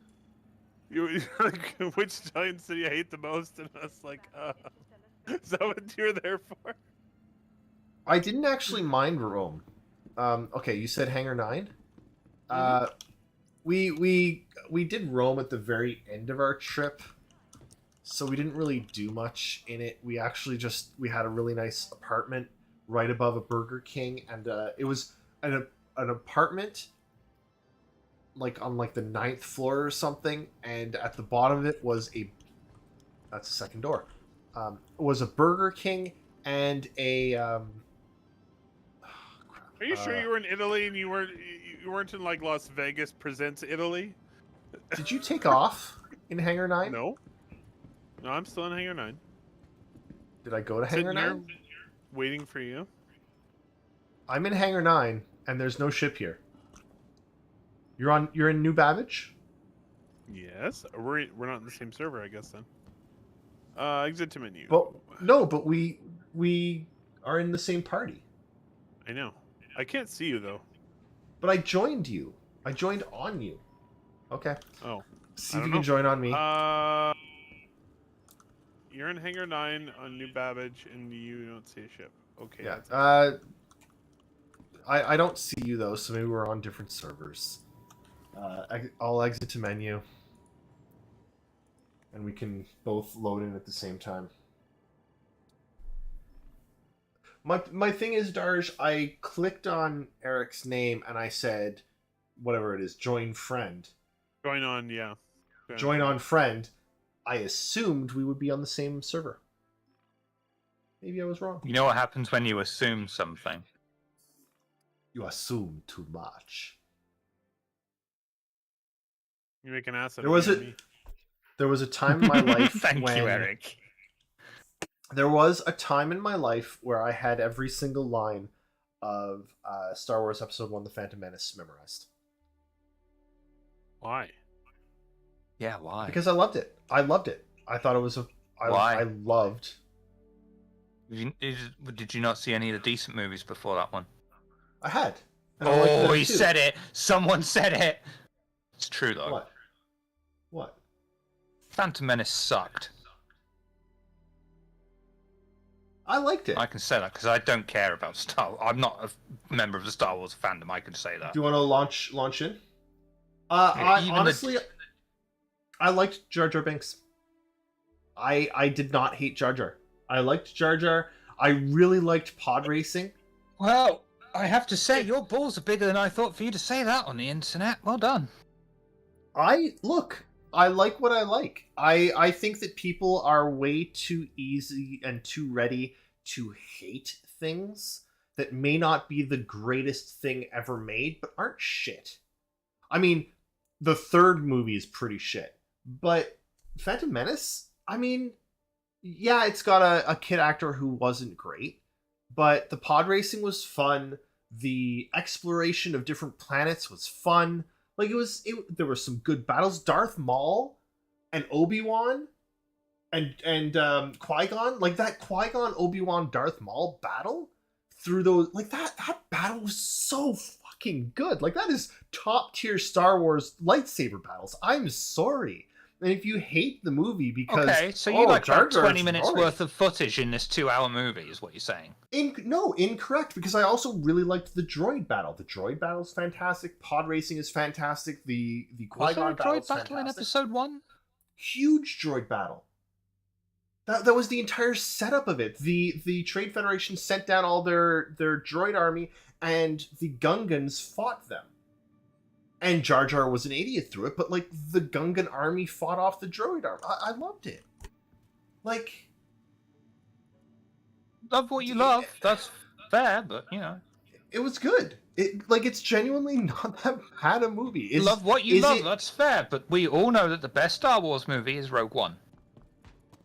You like, which Italian city I hate the most? And I was like, is that what you're there for? I didn't actually mind Rome. Okay, you said Hangar 9? Mhm. We did Rome at the very end of our trip, so we didn't really do much in it. We actually we had a really nice apartment right above a Burger King, and it was an apartment like on like the 9th floor or something, and at the bottom of it was that's the second door. Was a Burger King and a Are you sure you were in Italy and you weren't in like Las Vegas presents Italy? Did you take off in Hangar 9? No, I'm still in Hangar 9. Did I go to Sitting Hangar here 9? waiting for you. I'm in Hangar 9, and there's no ship here. You're in New Babbage? Yes, we're not in the same server, I guess then. Exit to menu. But no, but we are in the same party. I know. I can't see you though. But I joined you. I joined on you. Okay. Oh. See I if you don't can join on me. You're in Hangar 9 on New Babbage, and you don't see a ship. Okay. Yeah. that's- I don't see you though, so maybe we're on different servers. I'll exit to menu, and we can both load in at the same time. My thing is, Darj, I clicked on Eric's name and I said, whatever it is, join friend. Join on, yeah. Join on friend. I assumed we would be on the same server. Maybe I was wrong. You know what happens when you assume something? You assume too much. You make an ass of There was me. There was a time in my life Thank when you, Eric. there was a time in my life where I had every single line of Star Wars Episode 1: The Phantom Menace memorized. Why? Yeah, why? Because I loved it. I loved it. I thought it was Why? I loved. Did you not see any of the decent movies before that one? I had. And I liked Oh, them he too. said it. Someone said it. It's true though. What? What? Phantom Menace sucked. I liked it. I can say that because I don't care about Star. I'm not a member of the Star Wars fandom. I can say that. Do you want to launch in? Yeah, even Honestly, I liked Jar Jar Binks. I did not hate Jar Jar. I liked Jar Jar. I really liked pod racing. Well, I have to say, your balls are bigger than I thought for you to say that on the internet. Well done. I like what I like. I think that people are way too easy and too ready to hate things that may not be the greatest thing ever made, but aren't shit. I mean, the third movie is pretty shit, but Phantom Menace, I mean, yeah, it's got a kid actor who wasn't great, but the pod racing was fun. The exploration of different planets was fun. Like there were some good battles. Darth Maul and Obi-Wan and Qui-Gon, like that Qui-Gon Obi-Wan Darth Maul battle through those, like that battle was so fucking good. Like that is top tier Star Wars lightsaber battles. I'm sorry. And if you hate the movie because Okay, so you like Jar about 20 Jar's minutes boring. worth of footage in this 2-hour movie, is what you're saying. No, incorrect. Because I also really liked the droid battle. The droid battle is fantastic. Pod racing is fantastic. The Was there a Qui-Gon battle droid is battle in fantastic. episode 1? Huge droid battle. That was the entire setup of it. The Trade Federation sent down all their droid army, and the Gungans fought them. And Jar Jar was an idiot through it, but like the Gungan army fought off the droid army. I loved it. Like, Love what you love. That's fair, but you know. it was good. It's genuinely not that bad a movie. Love what you is love. it- That's fair, but we all know that the best Star Wars movie is Rogue One.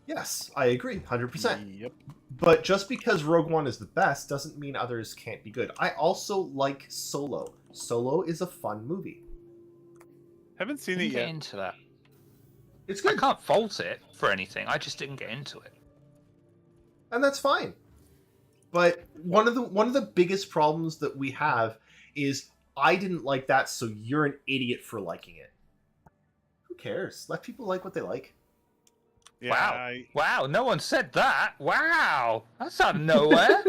Yes, I agree, 100%. Yep. But just because Rogue One is the best doesn't mean others can't be good. I also like Solo. Solo is a fun movie. Haven't seen Didn't it get yet. into that. It's I good, can't fault it for anything. I just didn't get into it. and that's fine. But one of the biggest problems that we have is I didn't like that, so you're an idiot for liking it. Who cares? Let people like what they like. Yeah, Wow. Wow, no one said that. Wow. That's out of nowhere.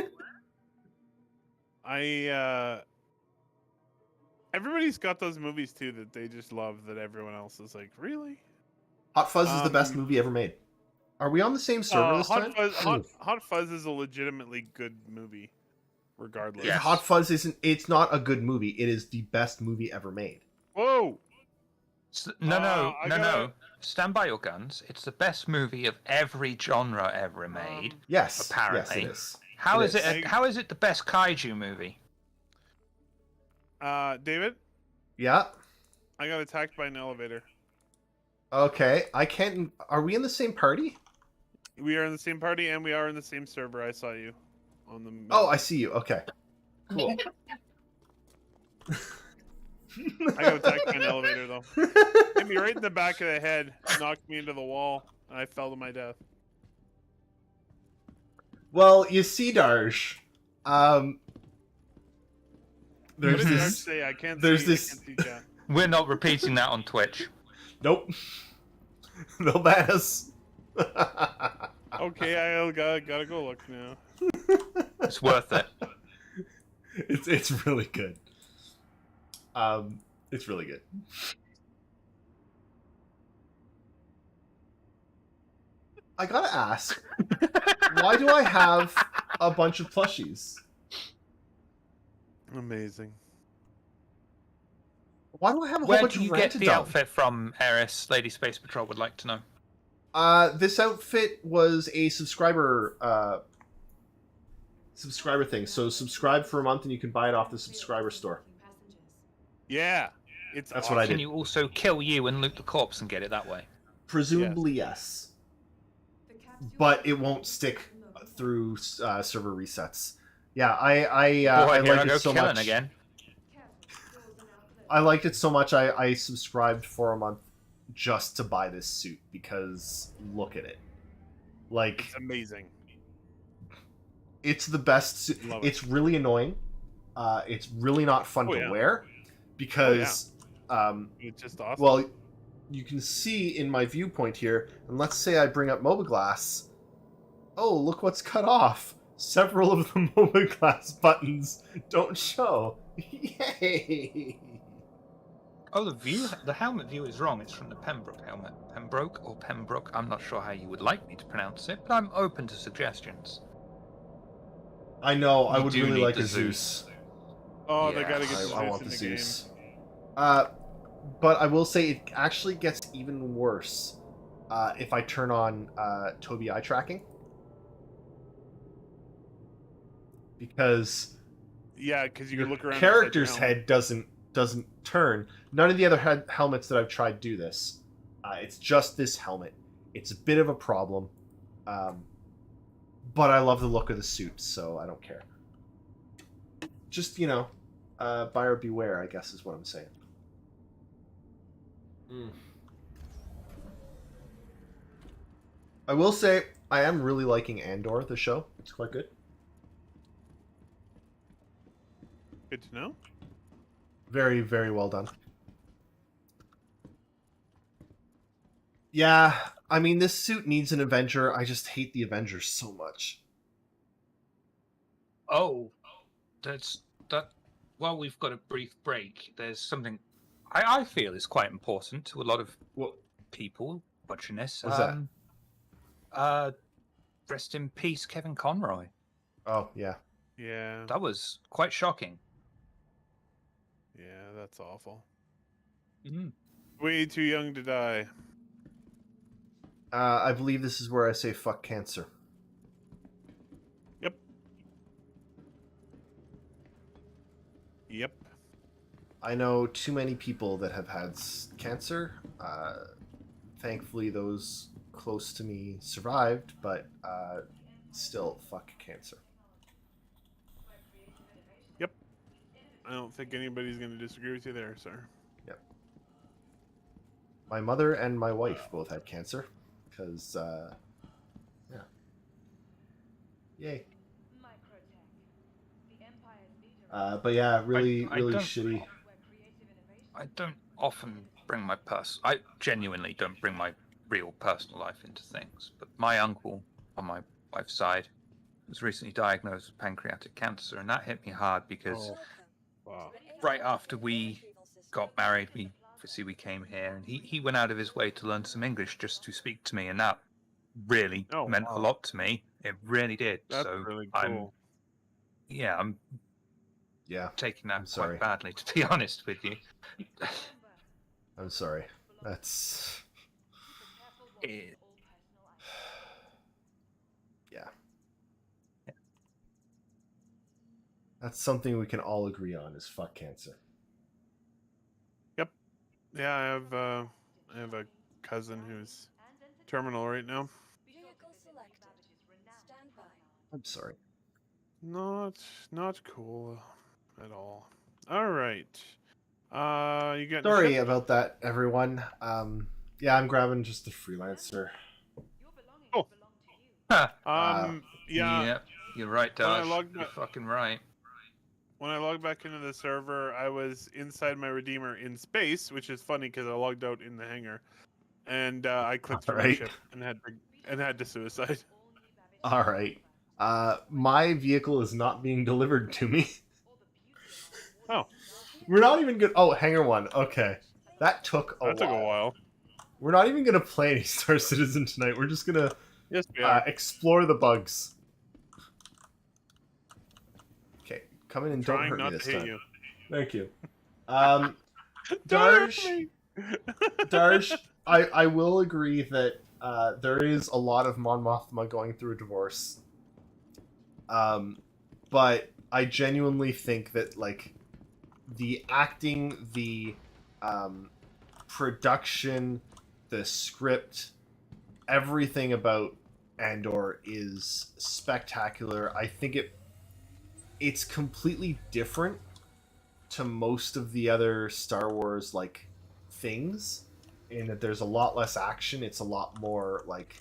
Everybody's got those movies too that they just love that everyone else is like, really? Hot Fuzz is the best Um, movie ever made. Are we on the same server this time? Hot Fuzz is a legitimately good movie, regardless. Yes. Hot Fuzz isn't. It's not a good movie. It is the best movie ever made. Whoa! No. I gotta- Stand by your guns. It's the best movie of every genre ever Um, made. Yes, Apparently. yes, it is. How it is is. it? How is it the best kaiju movie? David, Yeah. I got attacked by an elevator. Okay. I can't. Are we in the same party? We are in the same party and we are in the same server. I saw you on the. Oh, I see you. Okay. Cool. I got attacked by an elevator though. Hit me right in the back of the head, knocked me into the wall, and I fell to my death. Well, you see, Darsh. There's What did Dark this. say? I can't there's see. this- I can't see chat. We're not repeating that on Twitch. Nope. They'll ban us. Okay, I gotta go look now. It's worth it. It's really good. It's really good. I gotta ask, why do I have a bunch of plushies? Amazing. Why do I have a whole Where bunch do of you get the Rantadon? outfit from, Eris? Lady Space Patrol would like to know. This outfit was a subscriber thing. So subscribe for a month and you can buy it off the subscriber store. Yeah, it's That's what I awesome. Can did. you also kill you and loot the corpse and get it that way? Presumably yes, but it won't stick through server resets. Yeah, I Boy, I here I liked go it so killing much. again. I liked it so much. I subscribed for a month just to buy this suit because look at it. Like, It's amazing. it's the best suit. Love it. It's really annoying. It's really not fun Oh, to yeah. wear because It's just awesome. well, you can see in my viewpoint here, and let's say I bring up Mobiglass. Oh, look what's cut off. Several of the Mobiglass buttons don't show. Yay! Oh, the helmet view is wrong. It's from the Pembroke helmet. Pembroke or Pembroke? I'm not sure how you would like me to pronounce it, but I'm open to suggestions. I know, I You would do really need like the a Zeus. oh, they yeah, gotta get I, Zeus I want in the the game. Zeus. But I will say it actually gets even worse if I turn on Tobii eye tracking. Because Yeah, because you your can look around. character's inside your helmet. head doesn't turn. None of the other helmets that I've tried do this. It's just this helmet. It's a bit of a problem, but I love the look of the suit, so I don't care. Just buyer beware, I guess is what I'm saying. I will say I am really liking Andor, the show. It's quite good. Good to know. Very, very well done. Yeah, I mean, this suit needs an Avenger. I just hate the Avengers so much. Oh, that's that. While we've got a brief break, there's something I feel is quite important to a lot of What people watching this. was that? Uh, rest in peace, Kevin Conroy. Oh, yeah. Yeah. That was quite shocking. Yeah, that's awful. Mm. Way too young to die. I believe this is where I say fuck cancer. Yep. Yep. I know too many people that have had cancer. Thankfully, those close to me survived, but still, fuck cancer. Yep. I don't think anybody's going to disagree with you there, sir. Yep. My mother and my wife both had cancer, because, yeah. Yay. But yeah, really, I really don't- shitty. I don't often bring my I genuinely don't bring my real personal life into things. But my uncle on my wife's side was recently diagnosed with pancreatic cancer, and that hit me hard because Wow. right after we got married, we came here, and he went out of his way to learn some English just to speak to me, and that really Oh, meant a wow. lot to me. It really did. That's So really I'm cool. Yeah, taking that I'm sorry. quite badly, to be honest with you. I'm sorry. That's... It- Yeah. That's something we can all agree on is fuck cancer. Yeah, I have a cousin who's terminal right now. I'm sorry. Not cool at all. All right. You got Sorry about that, everyone. Yeah, I'm grabbing just the freelancer. Oh. Uh, Yeah. yeah, you're right, When I Dash. logged You're back, fucking right. when I logged back into the server, I was inside my Redeemer in space, which is funny because I logged out in the hangar, and I clicked through my Alright. ship and had to suicide. All right. My vehicle is not being delivered to me. Oh, We're not even good. Oh, hangar one. Okay, that took a that took a while. while. We're not even gonna play any Star Citizen tonight. We're just gonna Yes, we are. explore the bugs. Okay, come in and don't Trying hurt me not this to hit time. you. Thank you. Don't hurt Darsh, me. Darsh, I will agree that there is a lot of Mon Mothma going through a divorce. But I genuinely think that like the acting, the production, the script, everything about Andor is spectacular. I think it's completely different to most of the other Star Wars like things in that there's a lot less action. It's a lot more like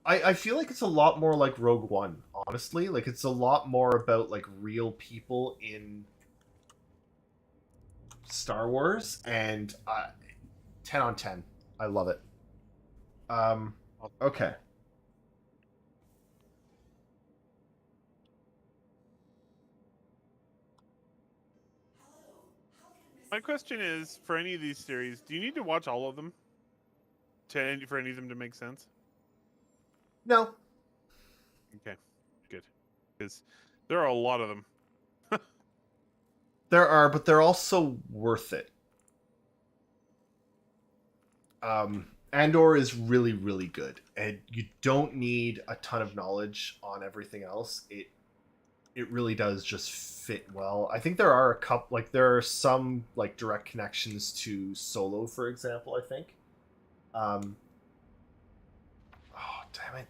I feel like it's a lot more like Rogue One, honestly. Like it's a lot more about like real people in Star Wars, and 10 on 10. I love it. Okay. My question is, for any of these series, do you need to watch all of them for any of them to make sense? No. Okay, good, because there are a lot of them. There are, but they're also worth it. Andor is really, really good, and you don't need a ton of knowledge on everything else. It really does just fit well. I think there are a couple, like there are some like direct connections to Solo, for example. I think. Oh damn it!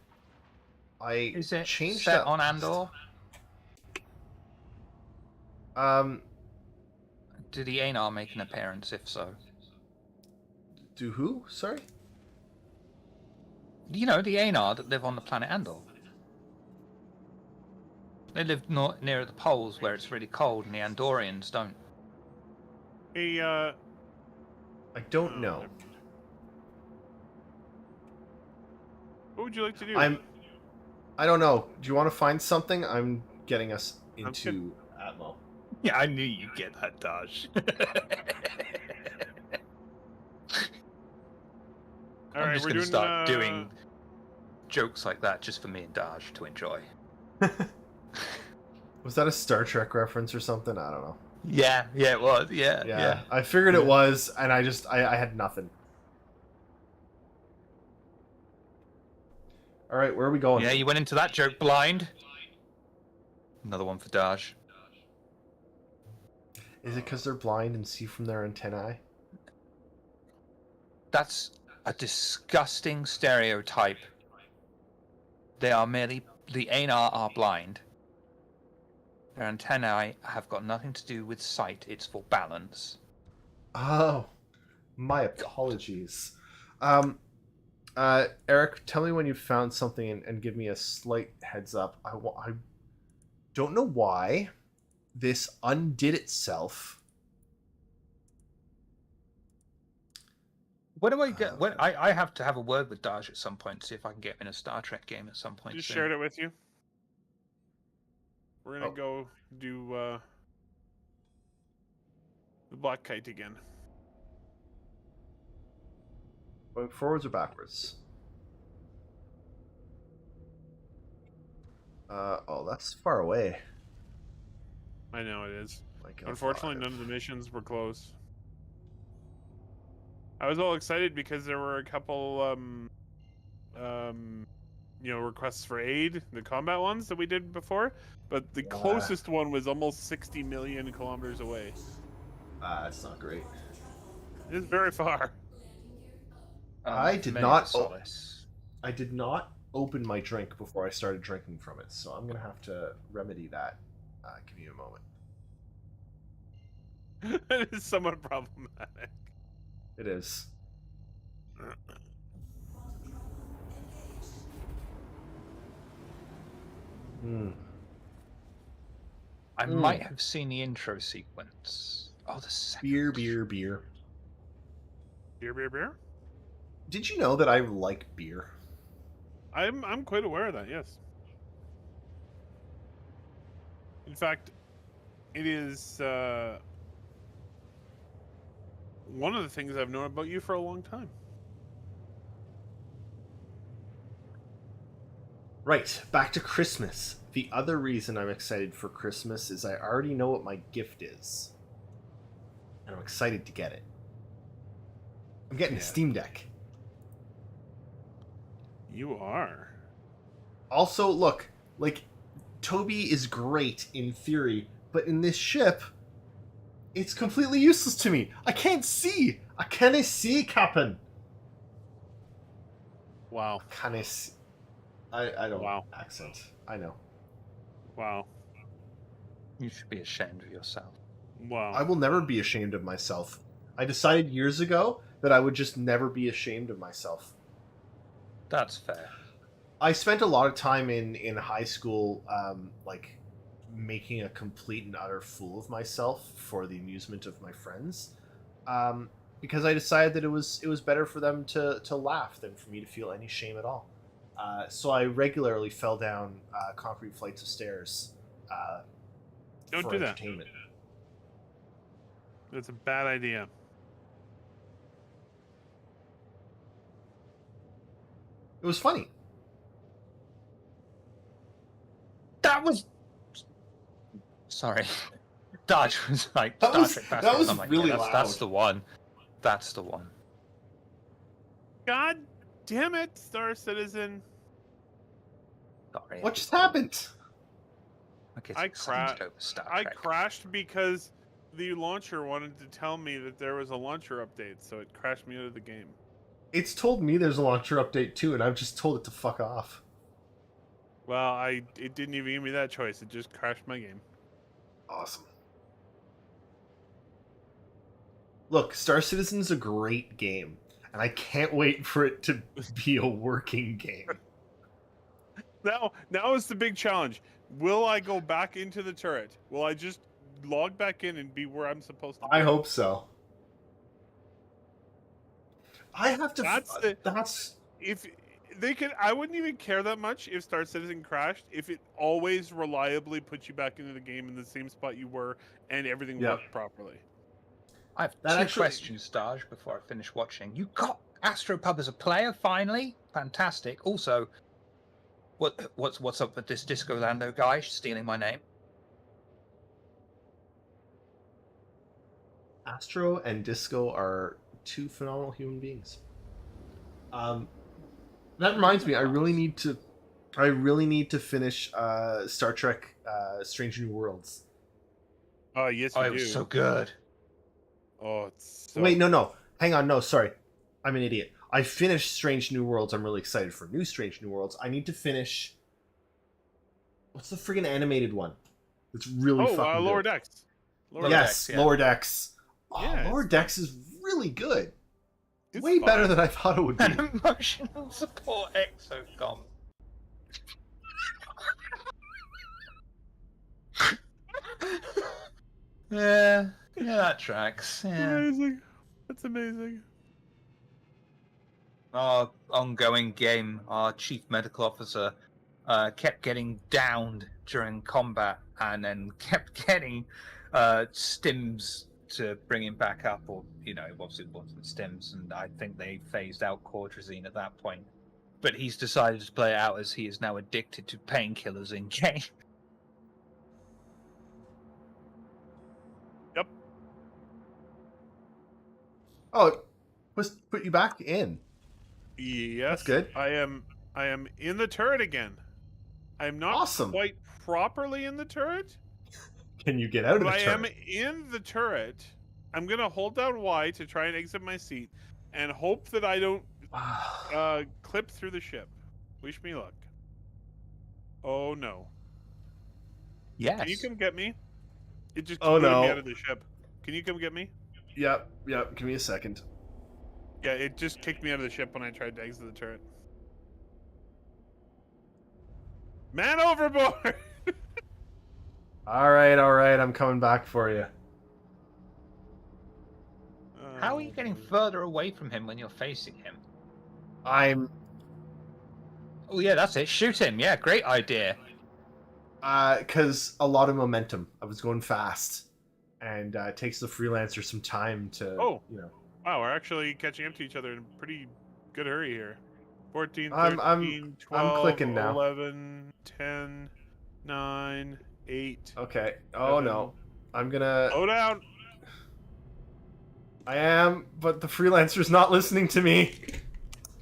I Is it changed set that on list. Andor? Do the Anar make an appearance? If so, Do who? Sorry. you know the Anar that live on the planet Andor. They live near the poles where it's really cold, and the Andorians don't. Hey, I don't know. What would you like to do? I don't know. Do you want to find something? I'm getting us Sounds good. into Atmo. Yeah, I knew you'd get that, Dodge. All I'm right, just we're going to doing start doing jokes like that just for me and Dodge to enjoy. Was that a Star Trek reference or something? I don't know. Yeah, it was. Yeah. I figured it was, and I had nothing. All right, where are we going? Yeah, you went into that joke blind. Another one for Dodge. Is it because they're blind and see from their antennae? That's a disgusting stereotype. They are merely... The Aenar are blind. Their antennae have got nothing to do with sight. It's for balance. Oh, my apologies. Eric, tell me when you've found something and give me a slight heads up. I don't know why this undid itself. When do I get? When I have to have a word with Dodge at some point to see if I can get him in a Star Trek game at some point. Just soon. shared it with you. We're gonna Oh. go do the black kite again. Going forwards or backwards? Oh, that's far away. I know it is. Like Unfortunately, none of the missions were close. I was all excited because there were a couple, requests for aid, the combat ones that we did before, but the closest one was almost 60 million kilometers away. That's not great. It is very far. I did not open my drink before I started drinking from it, so I'm gonna have to remedy that. Give me a moment. It is somewhat problematic. It is. I might have seen the intro sequence. Oh, the second. Beer. Beer. Did you know that I like beer? I'm quite aware of that. Yes. In fact, it is one of the things I've known about you for a long time. Right, back to Christmas. The other reason I'm excited for Christmas is I already know what my gift is. And I'm excited to get it. I'm getting a Steam Deck. You are. Also, look, like, Toby is great in theory, but in this ship, it's completely useless to me. I can't see. I can't see, Captain. Wow. Can I see? I don't. Wow. Accent. I know. Wow. You should be ashamed of yourself. Wow. I will never be ashamed of myself. I decided years ago that I would just never be ashamed of myself. That's fair. I spent a lot of time in high school, like, making a complete and utter fool of myself for the amusement of my friends, because I decided that it was better for them to laugh than for me to feel any shame at all. So I regularly fell down concrete flights of stairs. Don't for do that. entertainment. That's a bad idea. It was funny. That was. Sorry, Dodge was like That Star was- Trek that Basket. was I'm like, really yeah, that's loud. the one. That's the one. God damn it, Star Citizen. Sorry. What just happened? Okay, I excited over Star I Trek. crashed because the launcher wanted to tell me that there was a launcher update, so it crashed me out of the game. It's told me there's a launcher update too, and I've just told it to fuck off. Well, it didn't even give me that choice. It just crashed my game. Awesome. Look, Star Citizen's a great game, and I can't wait for it to be a working game. Now is the big challenge. Will I go back into the turret? Will I just log back in and be where I'm supposed to be? I hope so. I have to. That's the- That's If They could. I wouldn't even care that much if Star Citizen crashed if it always reliably put you back into the game in the same spot you were and everything Yep. worked properly. I have That two actually- questions, Staj, before I finish watching. You got Astropub as a player, finally? Fantastic. Also, what's up with this Disco Lando guy stealing my name? Astro and Disco are two phenomenal human beings. That reminds me, I really need to finish Star Trek Strange New Worlds. Oh yes, Oh, you it do. was so good. Oh, it's so... Wait, no. Hang on, no, sorry. I'm an idiot. I finished Strange New Worlds. I'm really excited for new Strange New Worlds. I need to finish... What's the friggin' animated one? It's really fucking Lower good. Decks. Lower Yes, Decks, yeah. Lower Decks. Oh, Yeah, Lower it's Decks is really good. It's Way better fine. than I thought it would be. An emotional support exocom. Yeah, that tracks. Yeah. Amazing. That's amazing. Our ongoing game, our chief medical officer kept getting downed during combat and then kept getting stims to bring him back up, or, obviously it wasn't stims, and I think they phased out Cordrazine at that point. But he's decided to play it out as he is now addicted to painkillers in game. Yep. Oh, put you back in. Yes. That's good. I am in the turret again. I'm not Awesome. quite properly in the turret, Can you get out of but the I turret? am in the turret. I'm gonna hold down Y to try and exit my seat, and hope that I don't clip through the ship. Wish me luck. Oh no! Yes. Can you come get me? It just Oh, booted me no. out of the ship. Can you come get me? Yep. Give me a second. Yeah, it just kicked me out of the ship when I tried to exit the turret. Man overboard! All right. I'm coming back for you. How are you getting further away from him when you're facing him? I'm Oh yeah, that's it. Shoot him. Yeah, great idea. because a lot of momentum. I was going fast, and it takes the freelancer some time to. Oh. You know. Wow, we're actually catching up to each other in a pretty good hurry here. 14, I'm- 13, 12, clicking now. 11, 10, 9, 8. Okay. Oh no. I'm gonna. Slow down. I am, but the freelancer's not listening to me.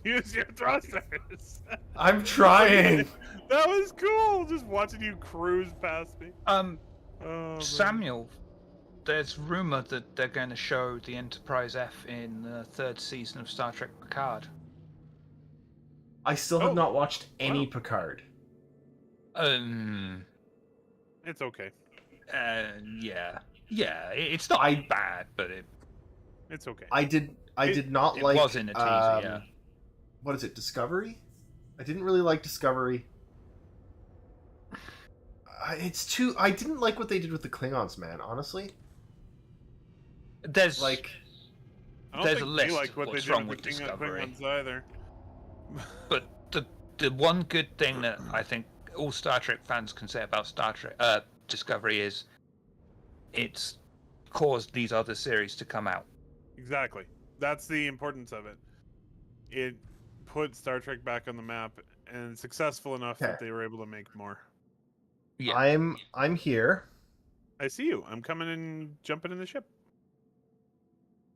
Use your thrusters. I'm trying. That was cool. Just watching you cruise past me. Oh, man. Samuel, there's rumor that they're going to show the Enterprise F in the third season of Star Trek Picard. I still have Oh. not watched any Wow. Picard. It's okay. Yeah, it's not bad, but It's okay. I did not it like. was in a teaser. Yeah. What is it? Discovery? I didn't really like Discovery. It's too. I didn't like what they did with the Klingons, man. Honestly, There's like. I don't there's think a we list like of what what's they did wrong with with the Discovery. Klingons either. But the one good thing that I think all Star Trek fans can say about Star Trek Discovery is it's caused these other series to come out. Exactly. That's the importance of it. It put Star Trek back on the map and successful enough that Okay. they were able to make more. Yeah. I'm here. I see you. I'm coming and jumping in the ship.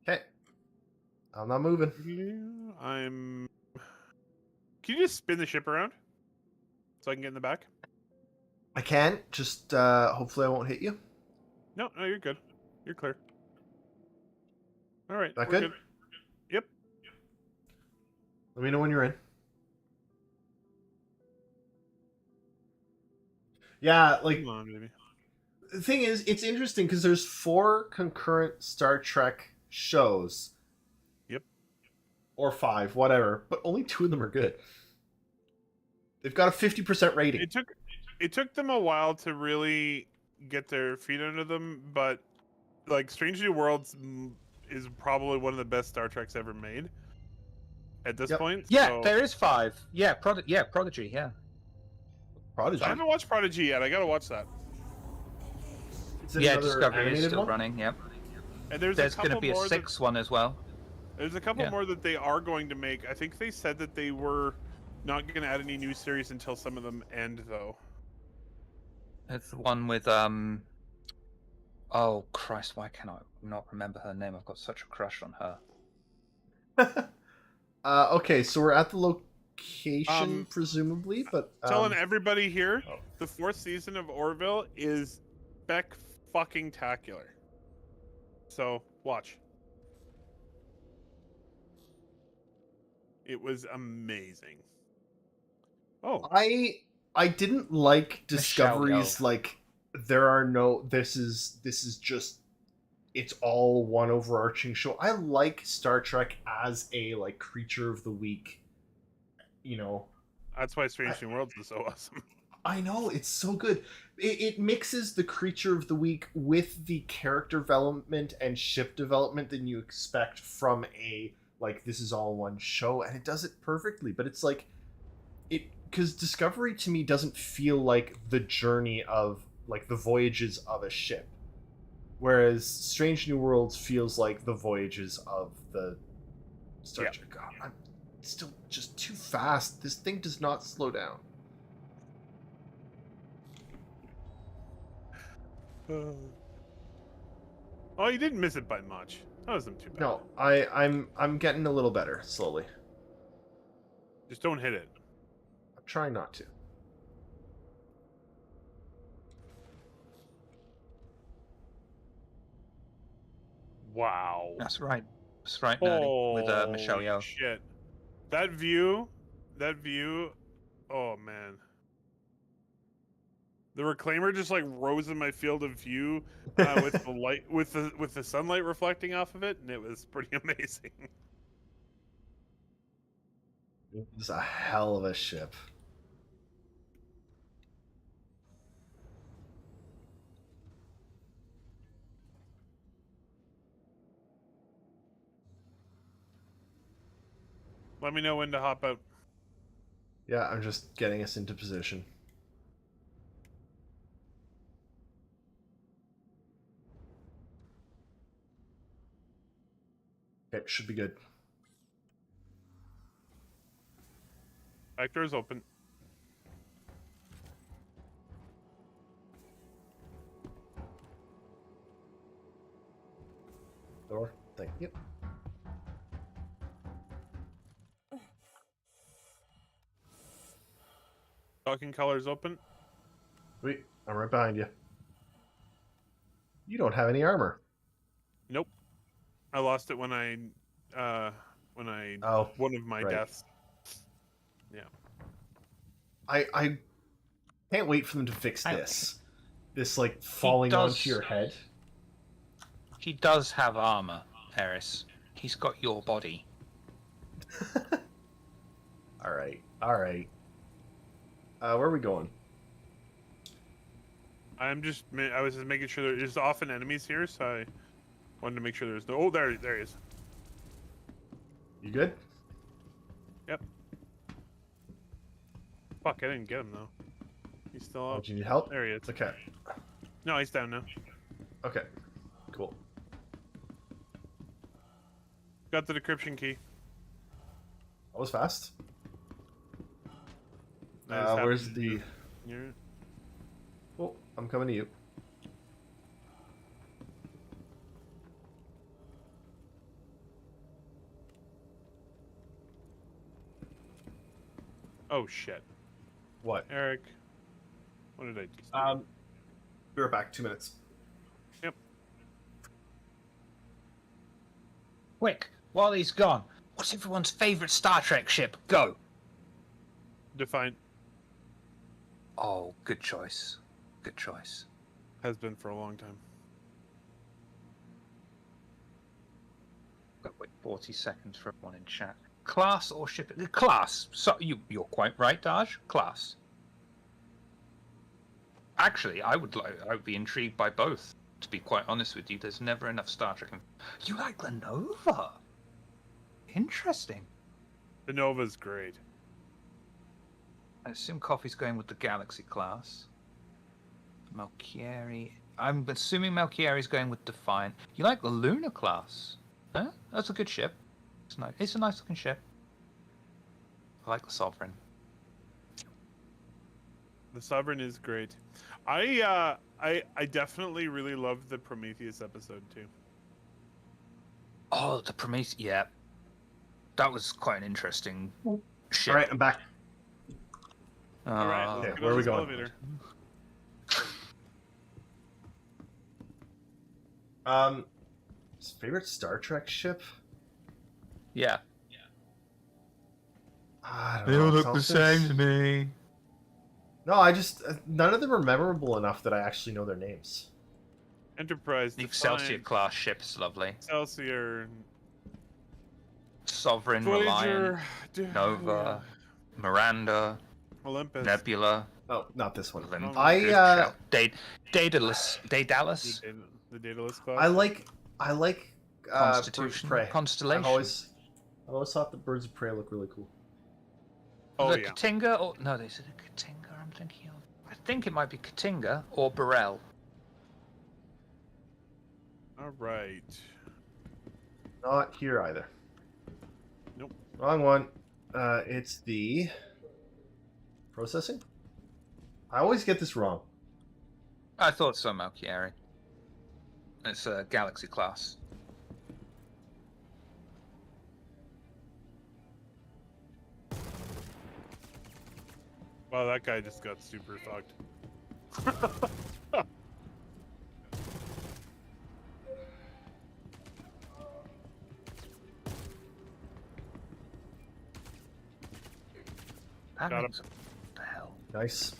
Okay. I'm not moving. I'm. Can you just spin the ship around so I can get in the back? I can. Just hopefully I won't hit you. No, you're good. You're clear. All right. That we're good? Yep. Let me know when you're in. Yeah, like Come on, baby. the thing is, it's interesting because there's 4 concurrent Star Trek shows. Yep. Or 5, whatever, but only 2 of them are good. They've got a 50% rating. It took them a while to really get their feet under them, but like Strange New Worlds is probably one of the best Star Treks ever made. at this Yep. point. Yeah, so... there is 5. Yeah, Prodigy. Yeah, Prodigy. I haven't watched Prodigy yet. I gotta watch that. Is it yeah. another Discovery is animated still one? running. Yep. And there's There's a going to couple be a more 6th one as well. There's a couple Yeah. more that they are going to make. I think they said that they were not going to add any new series until some of them end, though. It's the one with Oh Christ! Why can I not remember her name? I've got such a crush on her. Okay, so we're at the location, Um, presumably, but Telling everybody here, oh. the 4th season of Orville is fucking-tacular. So, watch. It was amazing. Oh, I didn't like Michelle Discovery's Yeoh. like there are no this is just it's all one overarching show. I like Star Trek as a like creature of the week, you know. that's why Strange New Worlds is so awesome. I know, it's so good. It mixes the creature of the week with the character development and ship development that you expect from a like this is all one show, and it does it perfectly. But it's like it because Discovery to me doesn't feel like the journey of like the voyages of a ship, whereas Strange New Worlds feels like the voyages of the Star Yep. Trek. God, I'm still just too fast. This thing does not slow down. Oh, you didn't miss it by much. That wasn't too bad. No, I'm getting a little better slowly. Just don't hit it. I'm trying not to. Wow. That's right. That's right, Nerdy. With Michelle Holy Yeoh. shit. That view, oh man. The reclaimer just like rose in my field of view with the light, with the sunlight reflecting off of it, and it was pretty amazing. It's a hell of a ship. Let me know when to hop out. Yeah, I'm just getting us into position. Okay, should be good. Back door's open. Door. Thank you. Talking colors open. Wait, I'm right behind you. You don't have any armor. Nope. I lost it when I Oh, one of my right. deaths. Yeah. I can't wait for them to fix I- this. This like falling does- onto your head. He does have armor, Eris. He's got your body. All right, all right. Where are we going? I was just making sure there's often enemies here, so I wanted to make sure there's no. Oh, there he is. You good? Yep. Fuck, I didn't get him though. He's still Oh, up. do you need help? There he is. Okay. No, he's down now. Okay. Cool. Got the decryption key. That was fast. I just happened Where's to the? do- You're- Oh, I'm coming to you. Oh shit, What? Eric. What did I just? Be right back. 2 minutes. Yep. Quick, while he's gone, what's everyone's favorite Star Trek ship? Go! Define Oh, good choice. Good choice. has been for a long time. Got wait 40 seconds for everyone in chat. Class or ship? Class. So you're quite right, Daj. Class. Actually, I would be intrigued by both. To be quite honest with you, there's never enough Star Trek. You like the Nova? Interesting. The Nova's great. I assume Coffee's going with the Galaxy class. Malchieri. I'm assuming Malchieri's going with Defiant. You like the Luna class? Huh? That's a good ship. It's nice. It's a nice looking ship. I like the Sovereign. The Sovereign is great. I definitely really loved the Prometheus episode too. Oh, the Prometheus. Yeah. That was quite an interesting ship. All right, I'm back. All right, Uh, let's okay, get where on are we this going? elevator. Favorite Star Trek ship? yeah. I don't know. It's all- me. No, I just none of them are memorable enough that I actually know their names. Enterprise, The Excelsior Defiant, class ship's lovely. Excelsior, Sovereign, Voyager, Reliant, Nova, Miranda, Olympus. Nebula. Oh, not this one. Olympus. I Daedalus. The Daedalus class. I like Birds of Constitution. Prey. Constellation. I've always thought the Birds of Prey look really cool. Oh the yeah. Katinga, or no, they said a Katinga. I'm thinking of. I think it might be Katinga or Burrell. All right. Not here either. Nope. Wrong one. It's the processing. I always get this wrong. I thought so, Malchieri. It's a Galaxy class. Wow, that guy just got super fucked. That Got means what the hell? Nice.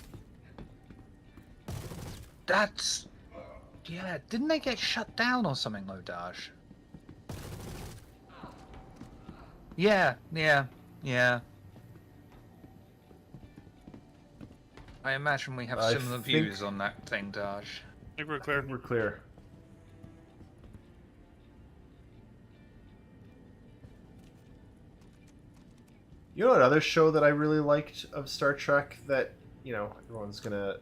That's yeah. Didn't they get shut down or something, Lodage? Yeah. I imagine we have I similar think- views on that thing, Daj. I think we're I clear. think we're clear. You know another show that I really liked of Star Trek that, you know, everyone's gonna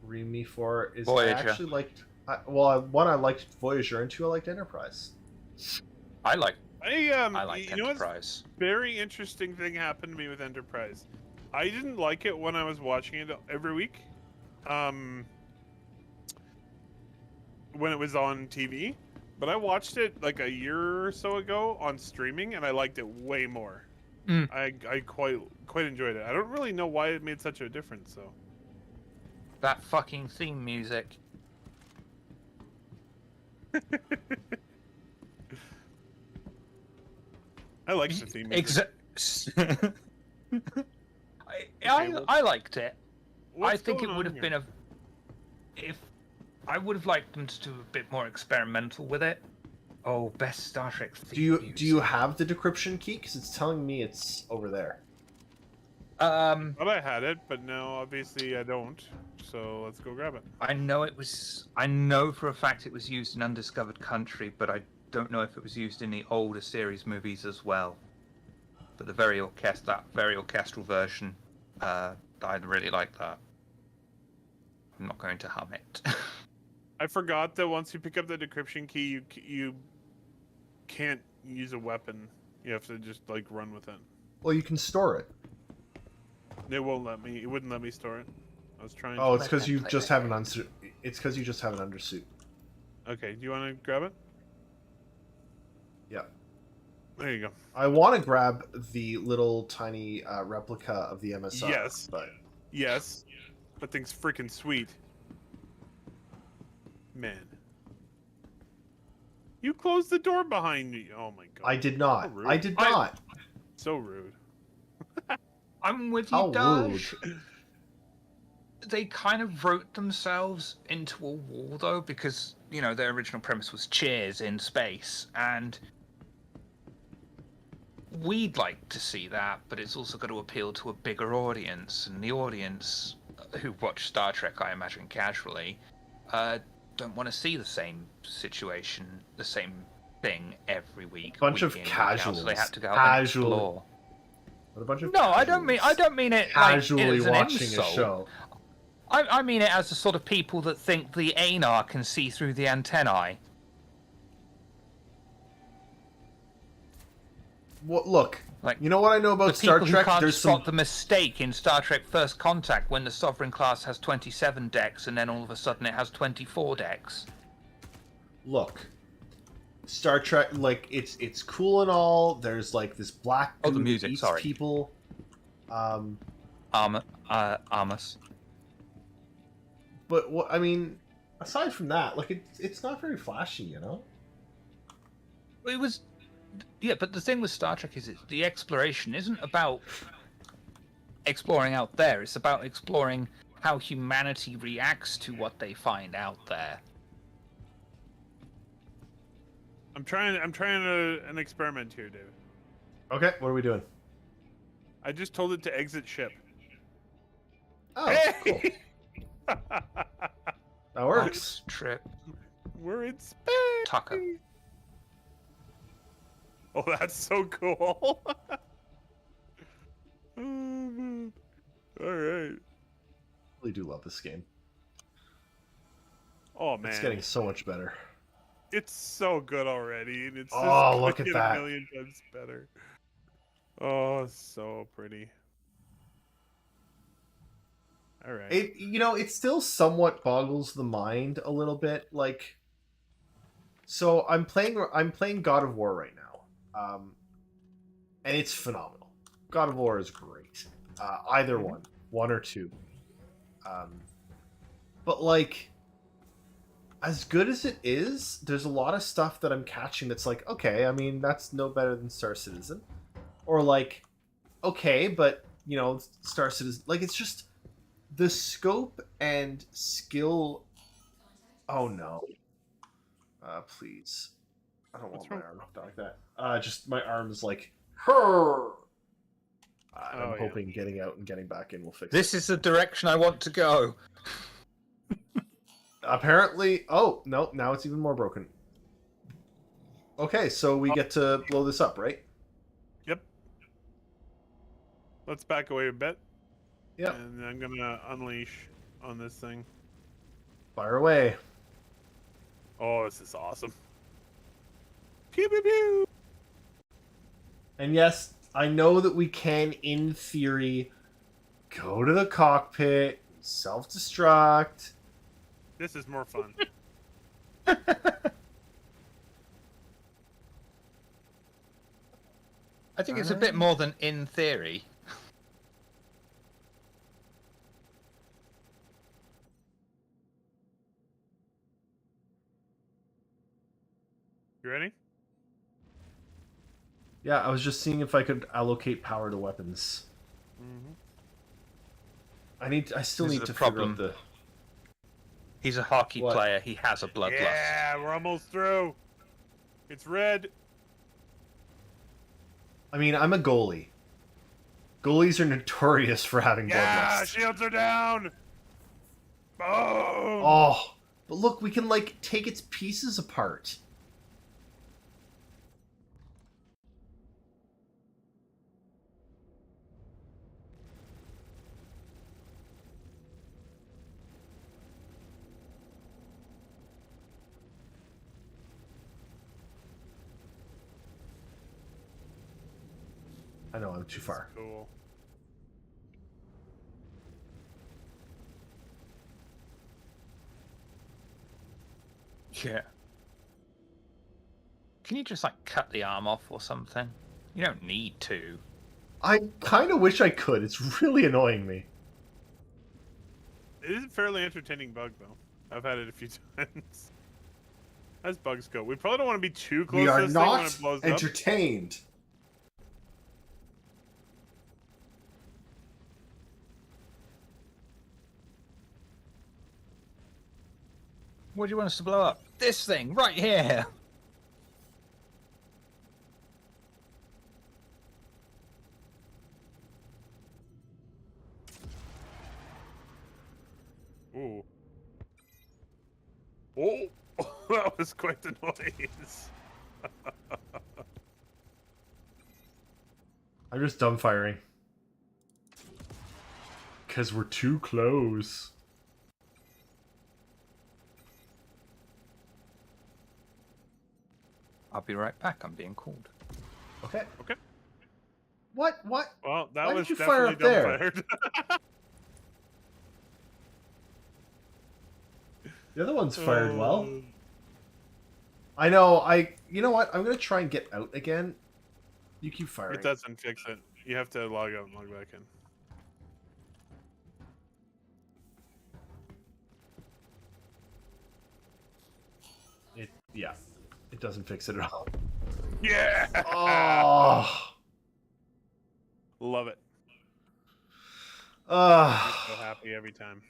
ream me for is Voyager. I actually liked. One I liked Voyager, and two I liked Enterprise. I like I like you know what's Enterprise. very interesting thing happened to me with Enterprise. I didn't like it when I was watching it every week. When it was on TV, but I watched it like a year or so ago on streaming, and I liked it way more. Mm. I quite enjoyed it. I don't really know why it made such a difference, though. That fucking theme music. I liked the theme music. I liked it. What's I think it going would on have here? been if I would have liked them to do a bit more experimental with it. Oh, best Star Trek theme. Do you have the decryption key? Because it's telling me it's over there. Um, Thought I had it, but now obviously I don't. So let's go grab it. I know it was. I know for a fact it was used in Undiscovered Country, but I don't know if it was used in the older series movies as well. But that very orchestral version, I really like that. I'm not going to hum it. I forgot that once you pick up the decryption key, you can't use a weapon. You have to just like run with it. Well, you can store it. It won't let me. It wouldn't let me store it. I was trying. Oh, to... it's because you just have an undersuit. It's because you just have an undersuit. Okay. Do you want to grab it? Yeah. There you go. I want to grab the little tiny replica of the MSR. Yes. But Yes. That thing's freaking sweet. Man. You closed the door behind me. Oh my god. I did not. So rude. I did not. So rude. I'm with you, How Daj. rude. They kind of wrote themselves into a wall, though, because, you know, their original premise was Cheers in space, and we'd like to see that, but it's also got to appeal to a bigger audience, and the audience who watch Star Trek, I imagine, casually, don't want to see the same situation, the same thing every week. Bunch of week in, week out, so they casuals. have to go out and Casual. explore. What a bunch of No, I don't mean it casually like, as an watching insult. a show. I mean it as the sort of people that think the anar can see through the antennae. Look, Like, you know what I know The about Star people who Trek? can't There's spot some. the mistake in Star Trek First Contact when the Sovereign class has 27 decks and then all of a sudden it has 24 decks. Look, Star Trek, like it's cool and all. There's like this black Oh, goo the that music, eats sorry. people. Armus. But what I mean, aside from that, like it's not very flashy, you know. It was, yeah, but the thing with Star Trek is the exploration isn't about exploring out there. It's about exploring how humanity reacts to what they find out there. I'm trying an experiment here, David. Okay, what are we doing? I just told it to exit ship. Oh, cool. That works. Box trip. We're in space. Tucker. Oh, that's so cool. Oh, man. All right. I really do love this game. Oh man, It's getting so much better. it's so good already, and it's just Oh, look gonna at get that. a million times better. Oh, so pretty. All right. It still somewhat boggles the mind a little bit. Like, so I'm playing God of War right now, and it's phenomenal. God of War is great. Either one or two. But like, as good as it is, there's a lot of stuff that I'm catching that's like, okay, I mean, that's no better than Star Citizen, or like, okay, but Star Citizen, like, it's just the scope and skill. Oh no. Please. I don't What's want my wrong? arm knocked out like that. Just my arm is like, and Oh, I'm yeah. hoping getting out and getting back in will fix This it. is the direction I want to go. Apparently, oh no, now it's even more broken. Okay, so we get to blow this up, right? Yep. Let's back away a bit. Yep. And I'm gonna unleash on this thing. Fire away. Oh, this is awesome. Pew pew pew. And yes, I know that we can, in theory, go to the cockpit, self-destruct. This is more fun. I think it's a bit more than in theory. You ready? Yeah, I was just seeing if I could allocate power to weapons. Mm-hmm. I still This need is to a figure problem. out the. He's a hockey What? player. He has a bloodlust. Yeah, we're almost through. It's red. I mean, I'm a goalie. Goalies are notorious for having Yeah, bloodlust. shields are down. Boom. Oh, but look, we can like take its pieces apart. I know I'm too far. Cool. Yeah. Can you just like cut the arm off or something? You don't need to. I kind of wish I could. It's really annoying me. It is a fairly entertaining bug, though. I've had it a few times. As bugs go, we probably don't want to be too close We to are this thing when not it blows up. entertained. What do you want us to blow up? This thing right here. Ooh. Oh, that was quite the noise. I'm just dumbfiring. Because we're too close. I'll be right back. I'm being called. Okay. Okay. What? Well, that Why was did you fire definitely up there? dumbfired. The other one's fired well. Oh. I know. You know what? I'm gonna try and get out again. You keep firing. It doesn't fix it. You have to log out and log back in. Yeah. It doesn't fix it at all. Yeah. Oh. Love it. Uh, I'm so happy every time.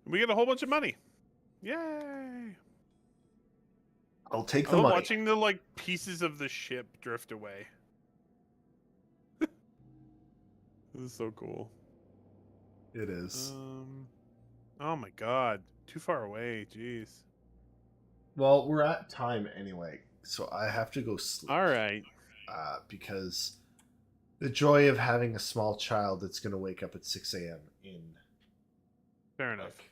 We get a whole bunch of money. Yay! I'll take I the love money. watching the like pieces of the ship drift away. This is so cool. It is. Oh my god, too far away. Jeez. Well, we're at time anyway, so I have to go sleep. All right. Because the joy of having a small child that's going to wake up at 6 a.m. in Fair enough. like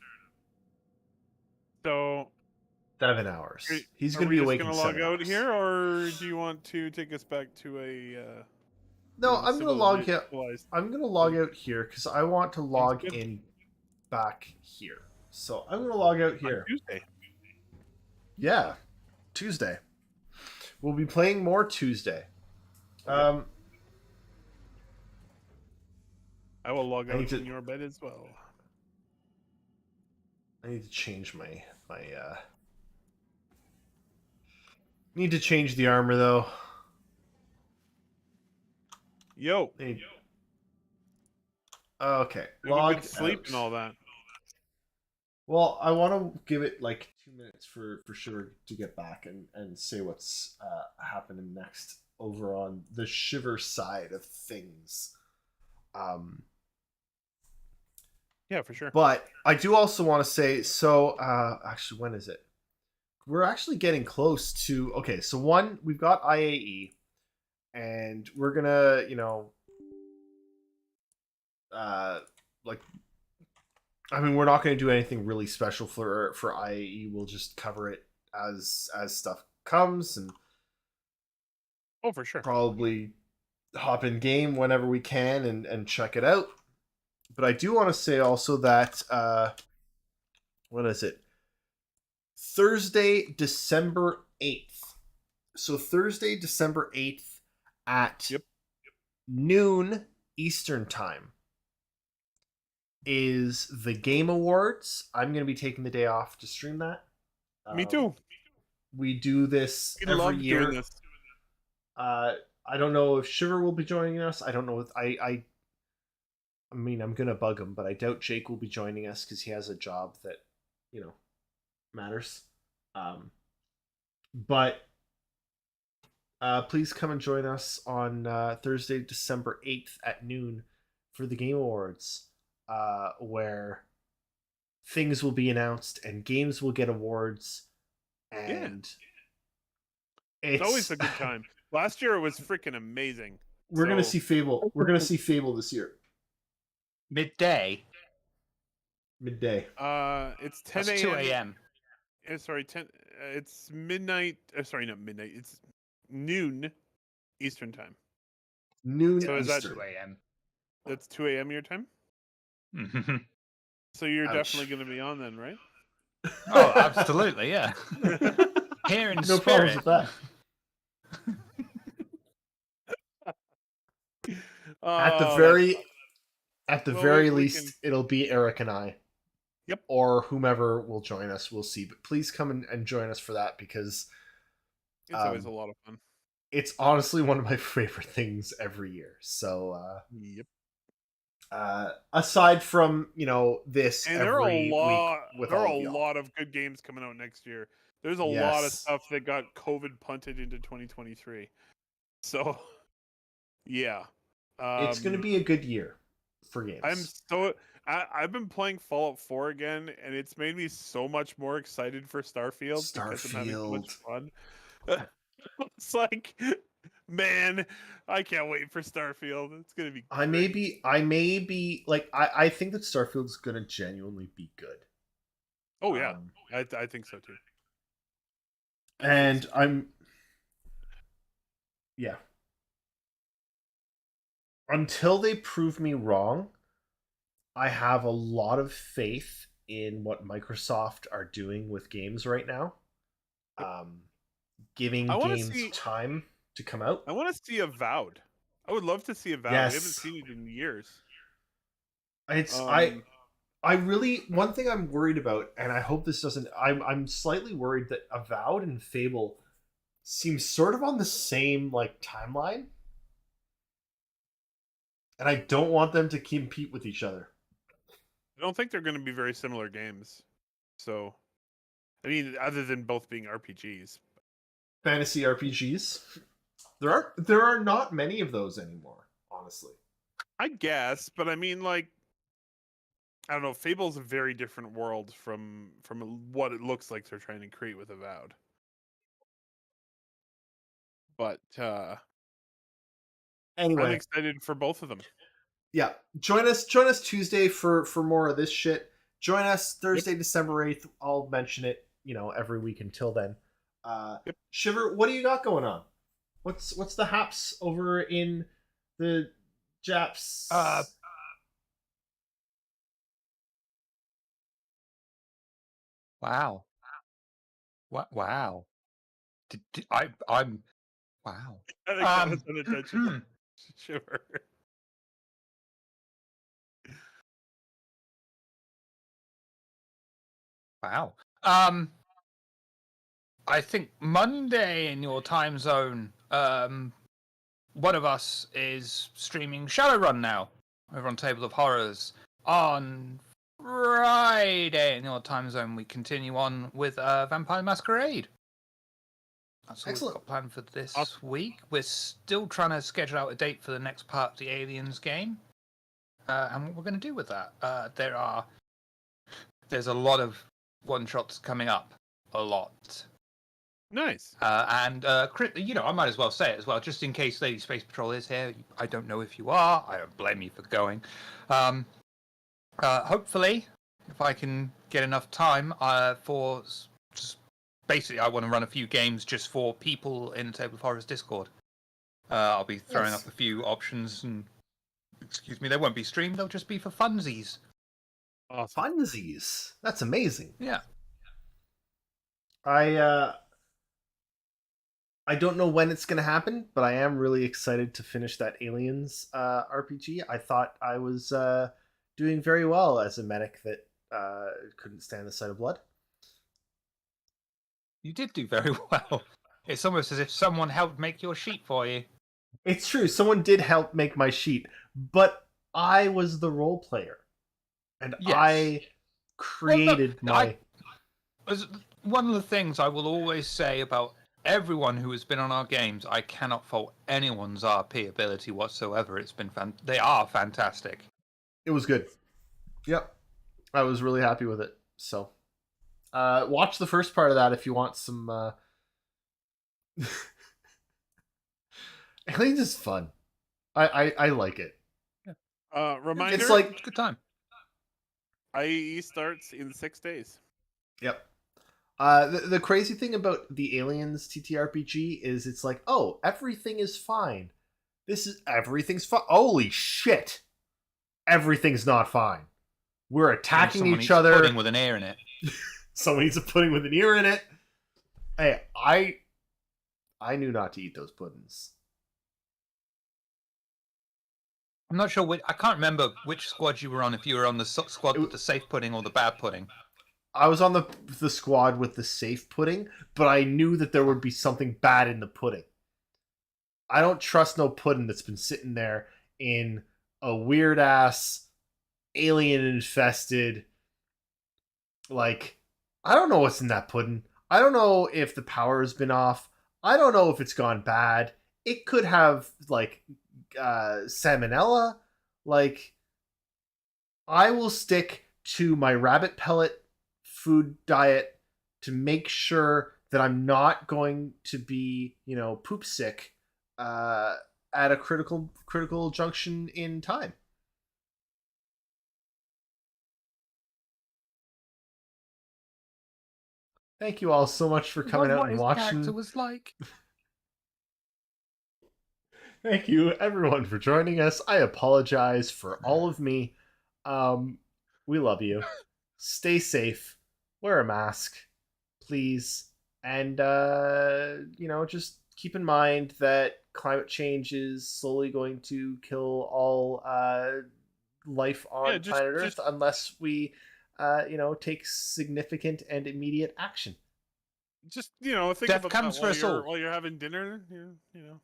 So 7 hours. Are- He's are going to we be just awake gonna in log 7 out hours. here, or do you want to take us back to a? No, to I'm going to log out. civilized- I'm going to log out here because I want to log good. in back here. So I'm going to log out on here. Tuesday. Yeah, Tuesday. We'll be playing more Tuesday. I will log I out need to- in your bed as well. I need to change my need to change the armor though. Yo, Okay, have a log good sleep out. and all that. Well, I want to give it like 2 minutes for sure to get back and say what's happening next over on the Shiver side of things. Yeah, for sure. But I do also want to say, so actually, when is it? We're actually getting close to. Okay, so one, we've got IAE, and we're gonna, like, I mean, we're not gonna do anything really special for IAE. We'll just cover it as stuff comes, and Oh, for sure. probably hop in game whenever we can and check it out. But I do want to say also that what is it? Thursday, December 8th. So Thursday, December 8th at noon Eastern time is the Game Awards. I'm going to be taking the day off to stream that. Me too. We do this We every love year. doing this. I don't know if Shiver will be joining us. I don't know if I mean, I'm gonna bug him, but I doubt Jake will be joining us because he has a job that, matters. But please come and join us on Thursday, December 8th at noon for the Game Awards, where things will be announced and games will get awards, and It's always a good time. Last year it was freaking amazing. We're gonna see Fable. We're gonna see Fable this year. Midday. Midday. It's 10 That's 2 a.m. a.m. Sorry, 10. It's midnight. Sorry, not midnight. It's noon Eastern time. Noon So is that Eastern. 2 a.m. That's 2 a.m. your time. So you're Ouch. definitely going to be on then, right? Oh, absolutely, yeah. Here in No spirit. problems with that. At the Oh, Well, very we least, can- it'll be Eric and I. Yep. Or whomever will join us. We'll see. But please come and join us for that because it's always a lot of fun. it's honestly one of my favorite things every year. So Yep. aside from this And there are every a lot. week with There are all a of y'all. lot of good games coming out next year. There's a lot of Yes. stuff that got COVID punted into 2023. So, yeah. It's going to be a good year for games. I've been playing Fallout 4 again, and it's made me so much more excited for Starfield because I'm having so much fun. It's like Man, I can't wait for Starfield. It's gonna be. I may be like I think that Starfield's gonna genuinely be good. Oh yeah, Um, I think so too. and yeah. Until they prove me wrong, I have a lot of faith in what Microsoft are doing with games right now. Um, I giving want to games see. time to come out. I want to see Avowed. I would love to see Avowed. We haven't Yes, seen it in years. it's Um, I really one thing I'm worried about, and I hope this doesn't. I'm slightly worried that Avowed and Fable seem sort of on the same like timeline, and I don't want them to compete with each other. I don't think they're going to be very similar games. So, I mean, other than both being RPGs. Fantasy RPGs. There are not many of those anymore, honestly. I guess, but I mean, like, I don't know. Fable's a very different world from what it looks like they're trying to create with Avowed. But I'm Anyway, excited for both of them. yeah, join us Tuesday for more of this shit. Join us Thursday, December 8th. I'll mention it, every week until then. Yep. Shiver, what do you got going on? What's the haps over in the Japs? Wow. Wow. I'm wow. I think that was unintentional. Hmm. Sure. Wow. I think Monday in your time zone, one of us is streaming Shadowrun now over on Table of Horrors. On Friday in your time zone, we continue on with Vampire Masquerade. That's all Excellent. we've got planned for this week. We're still trying to schedule out a date for the next part of the Aliens game, and what we're going to do with that. There's a lot of one shots coming up, a lot. Nice. And I might as well say it as well, just in case Lady Space Patrol is here. I don't know if you are. I don't blame you for going. Hopefully, if I can get enough time for just basically, I want to run a few games just for people in the Table of Horrors Discord. I'll be throwing up a few options, and excuse me, they won't be streamed. They'll just be for funsies. Awesome. Funsies. That's amazing. Yeah. I don't know when it's going to happen, but I am really excited to finish that Aliens RPG. I thought I was doing very well as a medic that couldn't stand the sight of blood. You did do very well. It's almost as if someone helped make your sheet for you. It's true. Someone did help make my sheet, but I was the role player. And Yes. I created One of the things I will always say about everyone who has been on our games, I cannot fault anyone's RP ability whatsoever. It's been they are fantastic. It was good. Yep. I was really happy with it. So, watch the first part of that if you want some. Aliens is fun. I like it. Reminder. It's like It's a good time. IAE starts in 6 days. Yep. The crazy thing about the Aliens TTRPG is it's like, oh, everything is fine. Everything's fine. Holy shit! Everything's not fine. We're attacking each other. Pudding with an ear in it. Someone eats a pudding with an ear in it. Hey, I knew not to eat those puddings. I'm not sure I can't remember which squad you were on. If you were on the squad with the safe pudding or the bad pudding. I was on the squad with the safe pudding, but I knew that there would be something bad in the pudding. I don't trust no pudding that's been sitting there in a weird ass alien infested. Like, I don't know what's in that pudding. I don't know if the power has been off. I don't know if it's gone bad. It could have like salmonella. Like, I will stick to my rabbit pellet food diet to make sure that I'm not going to be, poop sick at a critical junction in time. Thank you all so much for coming out What and his character watching. was like. Thank you everyone for joining us. I apologize for all of me. We love you. Stay safe. Wear a mask, please. And just keep in mind that climate change is slowly going to kill all life Yeah, on planet Earth unless we take significant and immediate action. just think Death about comes that for us all. while you're having dinner. You know.